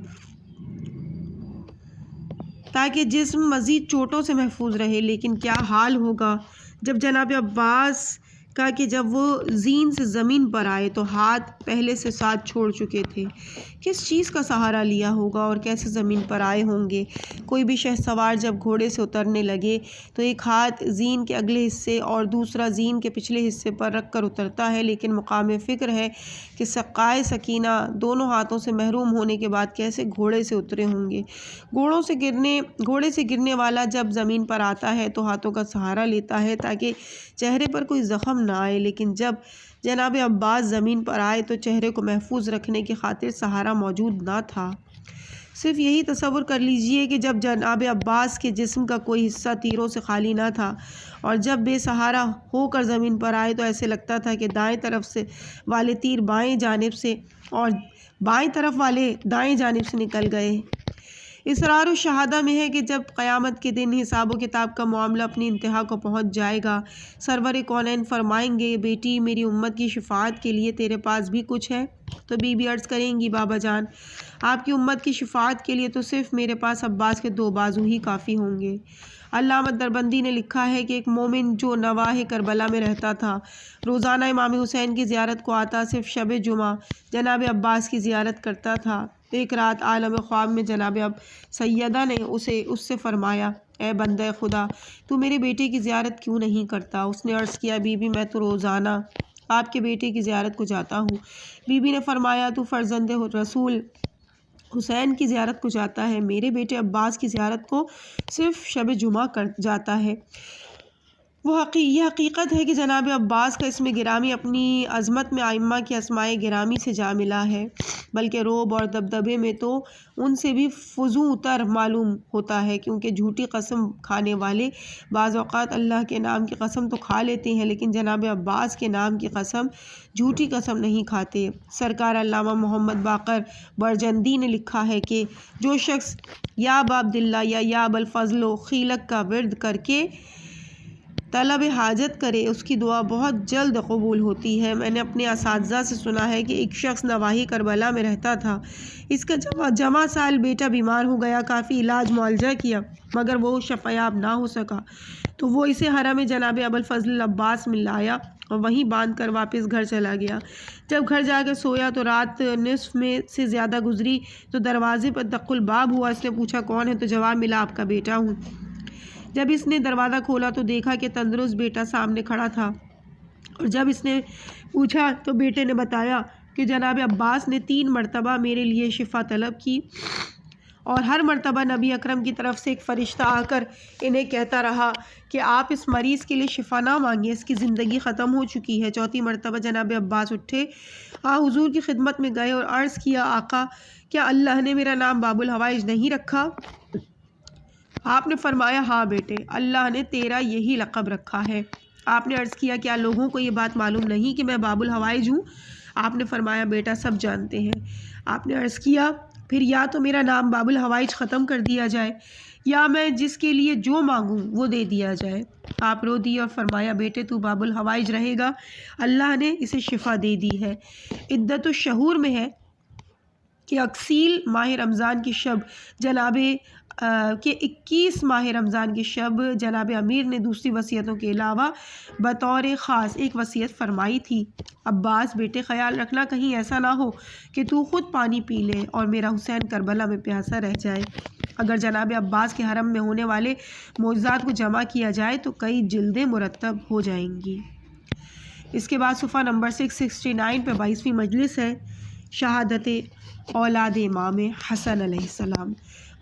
Speaker 3: تاکہ جسم مزید چوٹوں سے محفوظ رہے، لیکن کیا حال ہوگا جب جناب عباس کا کہ جب وہ زین سے زمین پر آئے تو ہاتھ پہلے سے ساتھ چھوڑ چکے تھے۔ کس چیز کا سہارا لیا ہوگا اور کیسے زمین پر آئے ہوں گے؟ کوئی بھی شہ سوار جب گھوڑے سے اترنے لگے تو ایک ہاتھ زین کے اگلے حصے اور دوسرا زین کے پچھلے حصے پر رکھ کر اترتا ہے، لیکن مقام فکر ہے کہ سقائے سکینہ دونوں ہاتھوں سے محروم ہونے کے بعد کیسے گھوڑے سے اترے ہوں گے۔ گھوڑے سے گرنے والا جب زمین پر آتا ہے تو ہاتھوں کا سہارا لیتا ہے تاکہ چہرے پر کوئی زخم نہ آئے، لیکن جب جناب عباس زمین پر آئے تو چہرے کو محفوظ رکھنے کی خاطر سہارا موجود نہ تھا۔ صرف یہی تصور کر لیجئے کہ جب جناب عباس کے جسم کا کوئی حصہ تیروں سے خالی نہ تھا اور جب بے سہارا ہو کر زمین پر آئے تو ایسے لگتا تھا کہ دائیں طرف سے والے تیر بائیں جانب سے اور بائیں طرف والے دائیں جانب سے نکل گئے۔ اسرار الشہادہ میں ہے کہ جب قیامت کے دن حساب و کتاب کا معاملہ اپنی انتہا کو پہنچ جائے گا، سرور کونین فرمائیں گے بیٹی میری امت کی شفاعت کے لیے تیرے پاس بھی کچھ ہے؟ تو بی بی عرض کریں گی بابا جان آپ کی امت کی شفاعت کے لیے تو صرف میرے پاس عباس کے 2 بازو ہی کافی ہوں گے۔ علامہ دربندی نے لکھا ہے کہ ایک مومن جو نواح کربلا میں رہتا تھا روزانہ امام حسین کی زیارت کو آتا، صرف شب جمعہ جناب عباس کی زیارت کرتا تھا۔ ایک رات عالم خواب میں جناب سیدہ نے اس سے فرمایا اے بندہ خدا تو میرے بیٹے کی زیارت کیوں نہیں کرتا؟ اس نے عرض کیا بی بی میں تو روزانہ آپ کے بیٹے کی زیارت کو جاتا ہوں۔ بی بی نے فرمایا تو فرزند رسول حسین کی زیارت کو جاتا ہے، میرے بیٹے عباس کی زیارت کو صرف شب جمعہ کر جاتا ہے۔ یہ حقیقت ہے کہ جناب عباس کا اسم گرامی اپنی عظمت میں ائمہ کے اسماء گرامی سے جا ملا ہے، بلکہ رعب اور دبدبے میں تو ان سے بھی فزوں تر معلوم ہوتا ہے، کیونکہ جھوٹی قسم کھانے والے بعض اوقات اللہ کے نام کی قسم تو کھا لیتے ہیں لیکن جناب عباس کے نام کی قسم جھوٹی قسم نہیں کھاتے۔ سرکار علامہ محمد باقر برجندی نے لکھا ہے کہ جو شخص یا ابا عبداللہ یا ابا الفضل و خیلک کا ورد کر کے طلب حاجت کرے اس کی دعا بہت جلد قبول ہوتی ہے۔ میں نے اپنے اساتذہ سے سنا ہے کہ ایک شخص نواحی کربلا میں رہتا تھا، اس کا جمع سال بیٹا بیمار ہو گیا، کافی علاج معالجہ کیا مگر وہ شفایاب نہ ہو سکا تو وہ اسے حرم جناب ابو الفضل عباس میں لایا اور وہیں باندھ کر واپس گھر چلا گیا۔ جب گھر جا کر سویا تو رات نصف میں سے زیادہ گزری تو دروازے پر دق الباب ہوا۔ اس نے پوچھا کون ہے؟ تو جواب ملا آپ کا بیٹا ہوں۔ جب اس نے دروازہ کھولا تو دیکھا کہ تندرست بیٹا سامنے کھڑا تھا، اور جب اس نے پوچھا تو بیٹے نے بتایا کہ جناب عباس نے 3 مرتبہ میرے لیے شفا طلب کی اور ہر مرتبہ نبی اکرم کی طرف سے ایک فرشتہ آ کر انہیں کہتا رہا کہ آپ اس مریض کے لیے شفا نہ مانگیں، اس کی زندگی ختم ہو چکی ہے۔ 4تھی مرتبہ جناب عباس اٹھے، حضور کی خدمت میں گئے اور عرض کیا آقا کیا اللہ نے میرا نام باب الحوائج نہیں رکھا؟ آپ نے فرمایا ہاں بیٹے، اللہ نے تیرا یہی لقب رکھا ہے۔ آپ نے عرض کیا کیا لوگوں کو یہ بات معلوم نہیں کہ میں باب الحوائج ہوں؟ آپ نے فرمایا بیٹا سب جانتے ہیں۔ آپ نے عرض کیا پھر یا تو میرا نام باب الحوائج ختم کر دیا جائے یا میں جس کے لیے جو مانگوں وہ دے دیا جائے۔ آپ رو دیے اور فرمایا بیٹے تو باب الحوائج رہے گا، اللہ نے اسے شفا دے دی ہے۔ عدت الشہور میں ہے کہ اکسیل ماہ رمضان کی شب جناب کہ 21 ماہ رمضان کی شب جناب امیر نے دوسری وصیتوں کے علاوہ بطور خاص ایک وصیت فرمائی تھی: عباس بیٹے، خیال رکھنا کہیں ایسا نہ ہو کہ تو خود پانی پی لے اور میرا حسین کربلا میں پیاسا رہ جائے۔ اگر جناب عباس کے حرم میں ہونے والے معجزات کو جمع کیا جائے تو کئی جلدیں مرتب ہو جائیں گی۔ اس کے بعد صفحہ نمبر 669 پہ 22ویں مجلس ہے، شہادت اولاد امام حسن علیہ السلام۔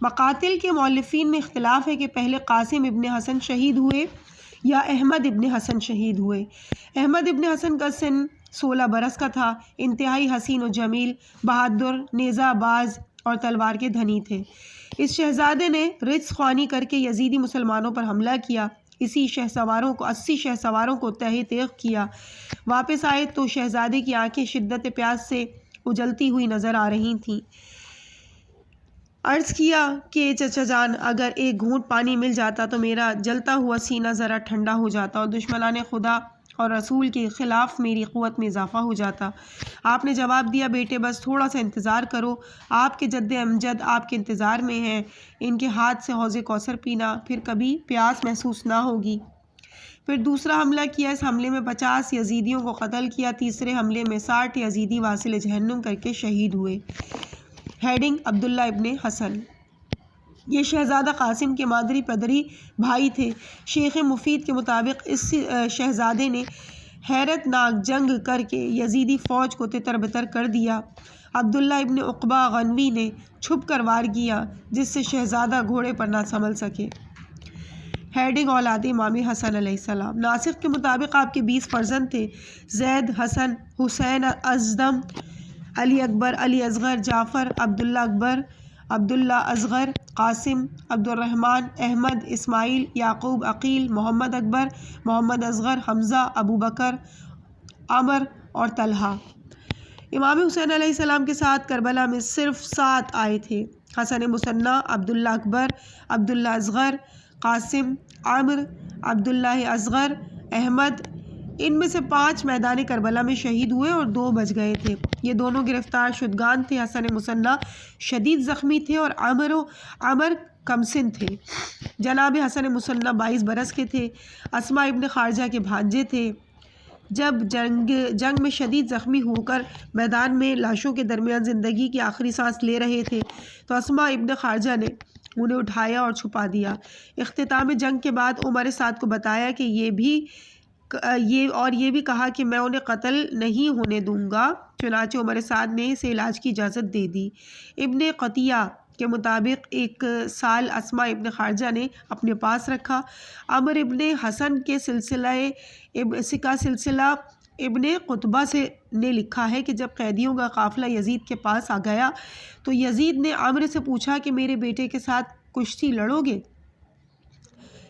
Speaker 3: مقاتل کے مؤلفین میں اختلاف ہے کہ پہلے قاسم ابن حسن شہید ہوئے یا احمد ابن حسن شہید ہوئے۔ احمد ابن حسن کا سن 16 برس کا تھا، انتہائی حسین و جمیل، بہادر، نیزہ باز اور تلوار کے دھنی تھے۔ اس شہزادے نے رجس خوانی کر کے یزیدی مسلمانوں پر حملہ کیا، 80 شہ سواروں کو تہہ تیغ کیا۔ واپس آئے تو شہزادے کی آنکھیں شدت پیاس سے اجلتی ہوئی نظر آ رہی تھیں۔ عرض کیا کہ چچا جان، اگر ایک گھونٹ پانی مل جاتا تو میرا جلتا ہوا سینہ ذرا ٹھنڈا ہو جاتا اور دشمنان خدا اور رسول کے خلاف میری قوت میں اضافہ ہو جاتا۔ آپ نے جواب دیا: بیٹے بس تھوڑا سا انتظار کرو، آپ کے جد امجد آپ کے انتظار میں ہیں، ان کے ہاتھ سے حوض کوثر پینا، پھر کبھی پیاس محسوس نہ ہوگی۔ پھر دوسرا حملہ کیا، اس حملے میں 50 یزیدیوں کو قتل کیا، تیسرے حملے میں 60 یزیدی واصل جہنم کر کے شہید ہوئے۔ ہیڈنگ: عبداللہ ابن حسن۔ یہ شہزادہ قاسم کے مادری پدری بھائی تھے۔ شیخ مفید کے مطابق اس شہزادے نے حیرت ناک جنگ کر کے یزیدی فوج کو تتر بتر کر دیا۔ عبداللہ ابن عقبہ غنوی نے چھپ کر وار کیا، جس سے شہزادہ گھوڑے پر نہ سنبھل سکے۔ ہیڈنگ: اولاد امام حسن علیہ السلام۔ ناسخ کے مطابق آپ کے 20 فرزند تھے: زید، حسن، حسین اعظم، علی اکبر، علی اصغر، جعفر، عبداللہ اکبر، عبداللہ اصغر، قاسم، عبد الرحمن، احمد، اسماعیل، یعقوب، عقیل، محمد اکبر، محمد اصغر، حمزہ، ابو بکر، عمر اور طلحہ۔ امام حسین علیہ السلام کے ساتھ کربلا میں صرف 7 آئے تھے: حسن مثنی، عبداللہ اکبر، عبداللہ اصغر، قاسم، عمر، عبداللہ اصغر، احمد۔ ان میں سے 5 میدان کربلا میں شہید ہوئے اور 2 بچ گئے تھے۔ یہ دونوں گرفتار شدگان تھے۔ حسن مثنی شدید زخمی تھے اور عمر کمسن تھے۔ جناب حسن مثنی 22 برس کے تھے، اسما ابن خارجہ کے بھانجے تھے۔ جب جنگ میں شدید زخمی ہو کر میدان میں لاشوں کے درمیان زندگی کی آخری سانس لے رہے تھے تو اسما ابن خارجہ نے انہیں اٹھایا اور چھپا دیا۔ اختتام جنگ کے بعد عمر سعد کو بتایا کہ یہ بھی کہا کہ میں انہیں قتل نہیں ہونے دوں گا، چنانچہ عمر سعد نے اسے علاج کی اجازت دے دی۔ ابن قطیہ کے مطابق 1 سال اسما ابن خارجہ نے اپنے پاس رکھا۔ عمر ابن حسن کے سلسلہ ابن قطبہ نے لکھا ہے کہ جب قیدیوں کا قافلہ یزید کے پاس آ گیا تو یزید نے عمر سے پوچھا کہ میرے بیٹے کے ساتھ کشتی لڑو گے؟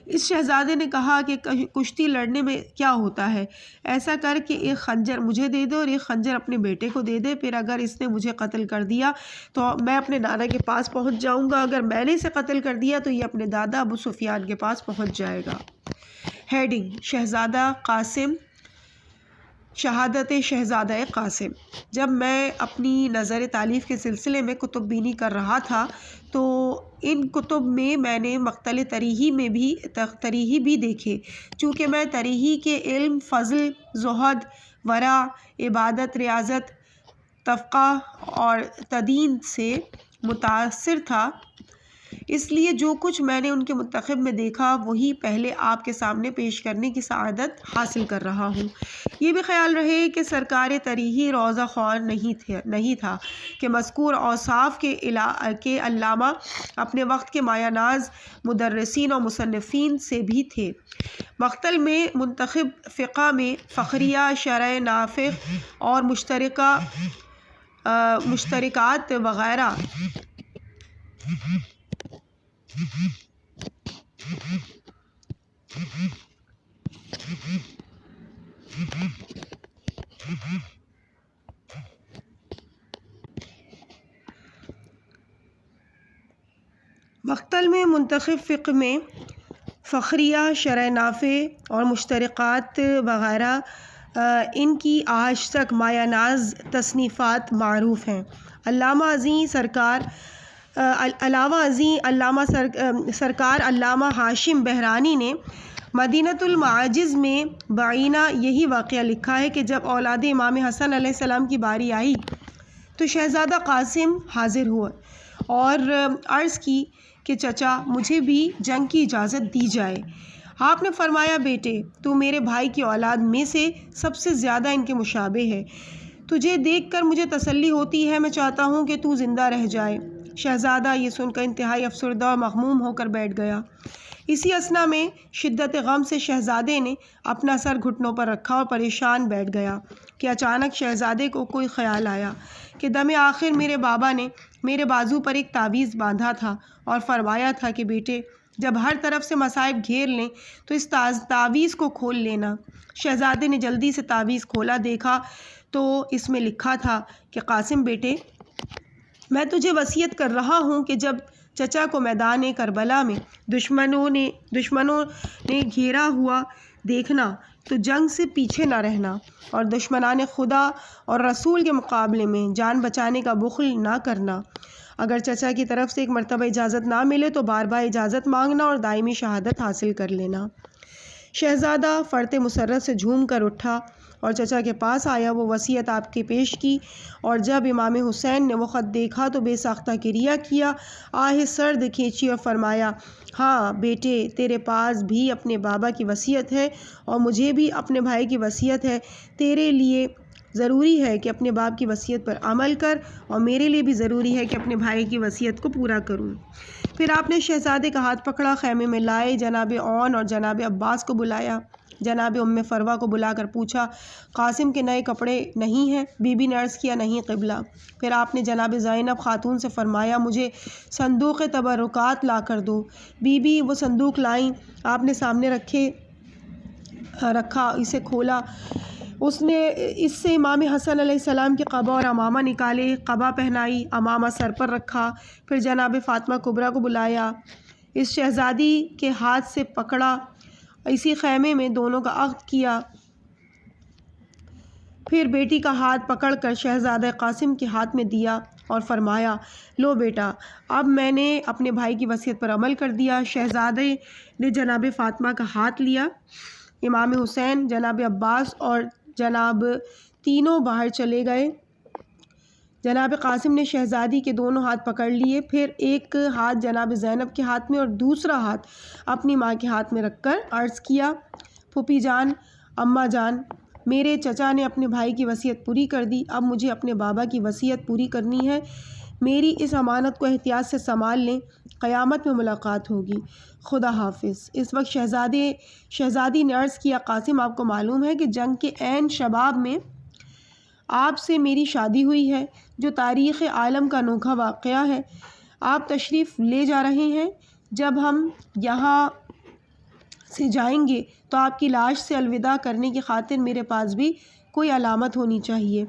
Speaker 3: اس شہزادے نے کہا کہ کشتی لڑنے میں کیا ہوتا ہے، ایسا کر کہ ایک خنجر مجھے دے دے اور ایک خنجر اپنے بیٹے کو دے دے، پھر اگر اس نے مجھے قتل کر دیا تو میں اپنے نانا کے پاس پہنچ جاؤں گا، اگر میں نے اسے قتل کر دیا تو یہ اپنے دادا ابو سفیان کے پاس پہنچ جائے گا۔ ہیڈنگ: شہزادہ قاسم، شہادت شہزادہ قاسم۔ جب میں اپنی نظر تالیف کے سلسلے میں کتب بینی کر رہا تھا تو ان کتب میں میں نے مقتل تریحی بھی دیکھے۔ چونکہ میں تریحی کے علم، فضل، زہد، ورع، عبادت، ریاضت، تفقہ اور تدین سے متاثر تھا، اس لیے جو کچھ میں نے ان کے منتخب میں دیکھا وہی پہلے آپ کے سامنے پیش کرنے کی سعادت حاصل کر رہا ہوں۔ یہ بھی خیال رہے کہ سرکار تریحی روضہ خوان نہیں تھا کہ مذکور اوصاف کے علامہ اپنے وقت کے مایہ ناز مدرسین اور مصنفین سے بھی تھے۔ مقتل میں منتخب فقہ میں فخریہ، شرح نافع اور مشترکات وغیرہ مقتل میں منتخب فقہ میں فخریہ، شرح نافع اور مشترکات وغیرہ ان کی آج تک مایہ ناز تصنیفات معروف ہیں۔ علامہ ازیں سرکار علاوہ ازیں علامہ سرکار علامہ ہاشم بحرانی نے مدینۃ المعاجز میں بعینہ یہی واقعہ لکھا ہے کہ جب اولاد امام حسن علیہ السلام کی باری آئی تو شہزادہ قاسم حاضر ہوا اور عرض کی کہ چچا مجھے بھی جنگ کی اجازت دی جائے۔ آپ نے فرمایا بیٹے تو میرے بھائی کی اولاد میں سے سب سے زیادہ ان کے مشابہ ہے، تجھے دیکھ کر مجھے تسلی ہوتی ہے، میں چاہتا ہوں کہ تو زندہ رہ جائے۔ شہزادہ یہ سن کر انتہائی افسردہ اور مغموم ہو کر بیٹھ گیا۔ اسی اثنا میں شدت غم سے شہزادے نے اپنا سر گھٹنوں پر رکھا اور پریشان بیٹھ گیا کہ اچانک شہزادے کو کوئی خیال آیا کہ دم آخر میرے بابا نے میرے بازو پر ایک تعویذ باندھا تھا اور فرمایا تھا کہ بیٹے جب ہر طرف سے مصائب گھیر لیں تو اس تعویذ کو کھول لینا۔ شہزادے نے جلدی سے تعویذ کھولا، دیکھا تو اس میں لکھا تھا کہ قاسم بیٹے میں تجھے وصیت کر رہا ہوں کہ جب چچا کو میدان کربلا میں دشمنوں نے گھیرا ہوا دیکھنا تو جنگ سے پیچھے نہ رہنا اور دشمنان خدا اور رسول کے مقابلے میں جان بچانے کا بخل نہ کرنا۔ اگر چچا کی طرف سے ایک مرتبہ اجازت نہ ملے تو بار بار اجازت مانگنا اور دائمی شہادت حاصل کر لینا۔ شہزادہ فرط مسرت سے جھوم کر اٹھا اور چچا کے پاس آیا، وہ وصیت آپ کے پیش کی اور جب امام حسین نے وہ خط دیکھا تو بے ساختہ کریا کیا، آہ سرد کھینچی اور فرمایا ہاں بیٹے تیرے پاس بھی اپنے بابا کی وصیت ہے اور مجھے بھی اپنے بھائی کی وصیت ہے، تیرے لیے ضروری ہے کہ اپنے باپ کی وصیت پر عمل کر اور میرے لیے بھی ضروری ہے کہ اپنے بھائی کی وصیت کو پورا کروں۔ پھر آپ نے شہزادے کا ہاتھ پکڑا، خیمے میں لائے، جناب اون اور جناب عباس کو بلایا، جناب ام فروہ کو بلا کر پوچھا قاسم کے نئے کپڑے نہیں ہیں؟ بی بی نے عرض کیا نہیں قبلہ۔ پھر آپ نے جناب زینب خاتون سے فرمایا مجھے صندوق تبرکات لا کر دو۔ بی بی وہ صندوق لائیں، آپ نے سامنے رکھا، اسے کھولا، اس سے امام حسن علیہ السلام کے قبا اور امامہ نکالے، قبا پہنائی، امامہ سر پر رکھا۔ پھر جناب فاطمہ کبریٰ کو بلایا، اس شہزادی کے ہاتھ سے پکڑا، اسی خیمے میں دونوں کا عقد کیا۔ پھر بیٹی کا ہاتھ پکڑ کر شہزادہ قاسم کے ہاتھ میں دیا اور فرمایا لو بیٹا اب میں نے اپنے بھائی کی وصیت پر عمل کر دیا۔ شہزادے نے جناب فاطمہ کا ہاتھ لیا، امام حسین، جناب عباس اور جناب تینوں باہر چلے گئے۔ جناب قاسم نے شہزادی کے دونوں ہاتھ پکڑ لیے، پھر ایک ہاتھ جناب زینب کے ہاتھ میں اور دوسرا ہاتھ اپنی ماں کے ہاتھ میں رکھ کر عرض کیا پھوپھی جان، اماں جان، میرے چچا نے اپنے بھائی کی وصیت پوری کر دی، اب مجھے اپنے بابا کی وصیت پوری کرنی ہے، میری اس امانت کو احتیاط سے سنبھال لیں، قیامت میں ملاقات ہوگی، خدا حافظ۔ اس وقت شہزادی نے عرض کیا قاسم آپ کو معلوم ہے کہ جنگ کے عین شباب میں آپ سے میری شادی ہوئی ہے، جو تاریخ عالم کا انوکھا واقعہ ہے، آپ تشریف لے جا رہے ہیں، جب ہم یہاں سے جائیں گے تو آپ کی لاش سے الوداع کرنے کی خاطر میرے پاس بھی کوئی علامت ہونی چاہیے۔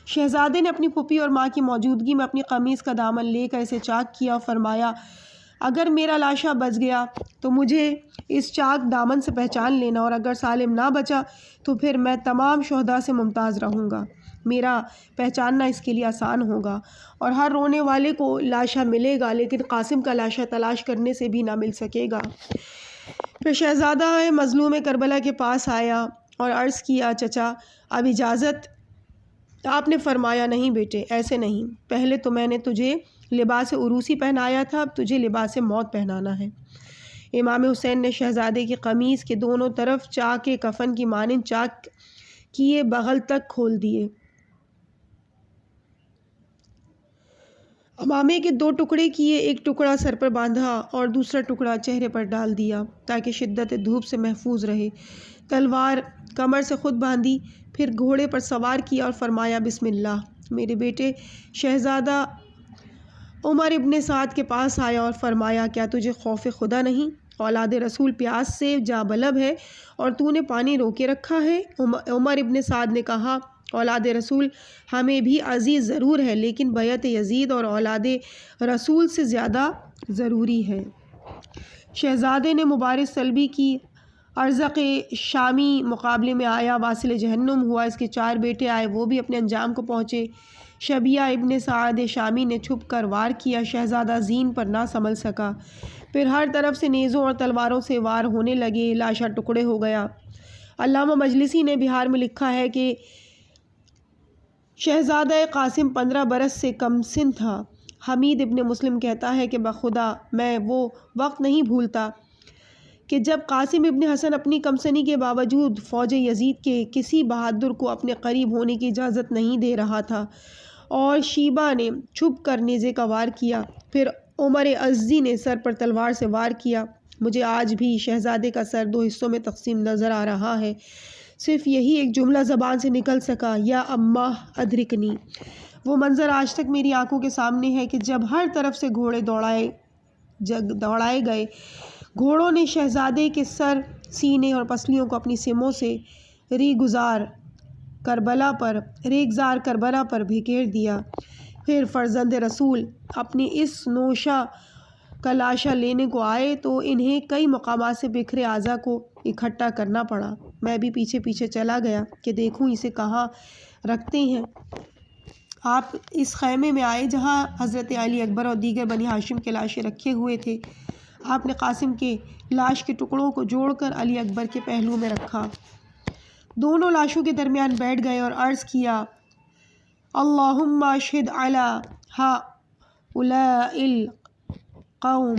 Speaker 3: شہزادے نے اپنی پھوپھی اور ماں کی موجودگی میں اپنی قمیص کا دامن لے کر اسے چاک کیا اور فرمایا اگر میرا لاشا بچ گیا تو مجھے اس چاک دامن سے پہچان لینا، اور اگر سالم نہ بچا تو پھر میں تمام شہداء سے ممتاز رہوں گا، میرا پہچاننا اس کے لیے آسان ہوگا اور ہر رونے والے کو لاشا ملے گا، لیکن قاسم کا لاشا تلاش کرنے سے بھی نہ مل سکے گا۔ پھر شہزادہ مظلوم کربلا کے پاس آیا اور عرض کیا چچا اب اجازت؟ آپ نے فرمایا نہیں بیٹے ایسے نہیں، پہلے تو میں نے تجھے لباس عروسی پہنایا تھا، اب تجھے لباس موت پہنانا ہے۔ امام حسین نے شہزادے کی قمیص کے دونوں طرف چاک کفن کی مانند چاک کیے بغل تک کھول دیے، امامے کے 2 ٹکڑے کیے، ایک ٹکڑا سر پر باندھا اور دوسرا ٹکڑا چہرے پر ڈال دیا تاکہ شدت دھوپ سے محفوظ رہے، تلوار کمر سے خود باندھی، پھر گھوڑے پر سوار کیا اور فرمایا بسم اللہ۔ میرے بیٹے شہزادہ عمر ابن سعد کے پاس آیا اور فرمایا کیا تجھے خوف خدا نہیں؟ اولاد رسول پیاس سے جا بلب ہے اور تو نے پانی روکے رکھا ہے۔ عمر ابن سعد نے کہا اولاد رسول ہمیں بھی عزیز ضرور ہے، لیکن بیعت یزید اور اولاد رسول سے زیادہ ضروری ہے۔ شہزادے نے مبارز طلبی کی، ارزق شامی مقابلے میں آیا، واصل جہنم ہوا، اس کے 4 بیٹے آئے، وہ بھی اپنے انجام کو پہنچے۔ شبیہ ابن سعد شامی نے چھپ کر وار کیا، شہزادہ زین پر نہ سنبھل سکا، پھر ہر طرف سے نیزوں اور تلواروں سے وار ہونے لگے، لاشا ٹکڑے ہو گیا۔ علامہ مجلسی نے بہار میں لکھا ہے کہ شہزادہ قاسم 15 برس سے کم سن تھا۔ حمید ابن مسلم کہتا ہے کہ بخدا میں وہ وقت نہیں بھولتا کہ جب قاسم ابن حسن اپنی کمسنی کے باوجود فوج یزید کے کسی بہادر کو اپنے قریب ہونے کی اجازت نہیں دے رہا تھا، اور شیبہ نے چھپ کر نیزے کا وار کیا، پھر عمر ازدی نے سر پر تلوار سے وار کیا۔ مجھے آج بھی شہزادے کا سر 2 حصوں میں تقسیم نظر آ رہا ہے، صرف یہی ایک جملہ زبان سے نکل سکا، یا اماں ادرکنی۔ وہ منظر آج تک میری آنکھوں کے سامنے ہے کہ جب ہر طرف سے گھوڑے دوڑائے گئے، گھوڑوں نے شہزادے کے سر، سینے اور پسلیوں کو اپنی سموں سے ریگزار کربلا پر بکھیر دیا۔ پھر فرزند رسول اپنی اس نوشہ کا لاشا لینے کو آئے تو انہیں کئی مقامات سے بکھرے اعضاء کو اکٹھا کرنا پڑا۔ میں بھی پیچھے پیچھے چلا گیا کہ دیکھوں اسے کہاں رکھتے ہیں۔ آپ اس خیمے میں آئے جہاں حضرت علی اکبر اور دیگر بنی ہاشم کے لاشیں رکھے ہوئے تھے۔ آپ نے قاسم کے لاش کے ٹکڑوں کو جوڑ کر علی اکبر کے پہلو میں رکھا، دونوں لاشوں کے درمیان بیٹھ گئے اور عرض کیا، اللہم اشہد علی ہؤلاء القوم۔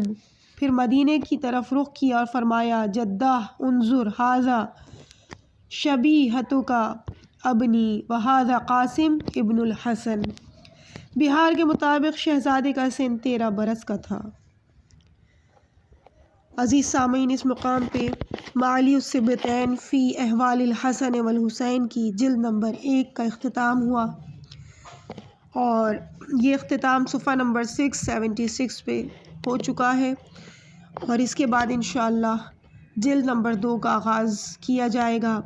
Speaker 3: پھر مدینے کی طرف رخ کیا اور فرمایا، جدہ انظر ھذا شبیہتک ابنی وھذا قاسم ابن الحسن۔ بہار کے مطابق شہزادے کا سن 13 برس کا تھا۔ عزیز سامعین، اس مقام پہ معالی الصبتین فی احوال الحسن والحسین کی جلد نمبر 1 کا اختتام ہوا، اور یہ اختتام صفحہ نمبر 676 پہ ہو چکا ہے، اور اس کے بعد انشاءاللہ جلد نمبر 2 کا آغاز کیا جائے گا۔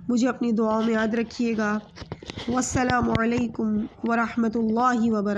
Speaker 3: مجھے اپنی دعاؤں میں یاد رکھیے گا۔ والسلام علیکم ورحمۃ اللہ وبرکاتہ۔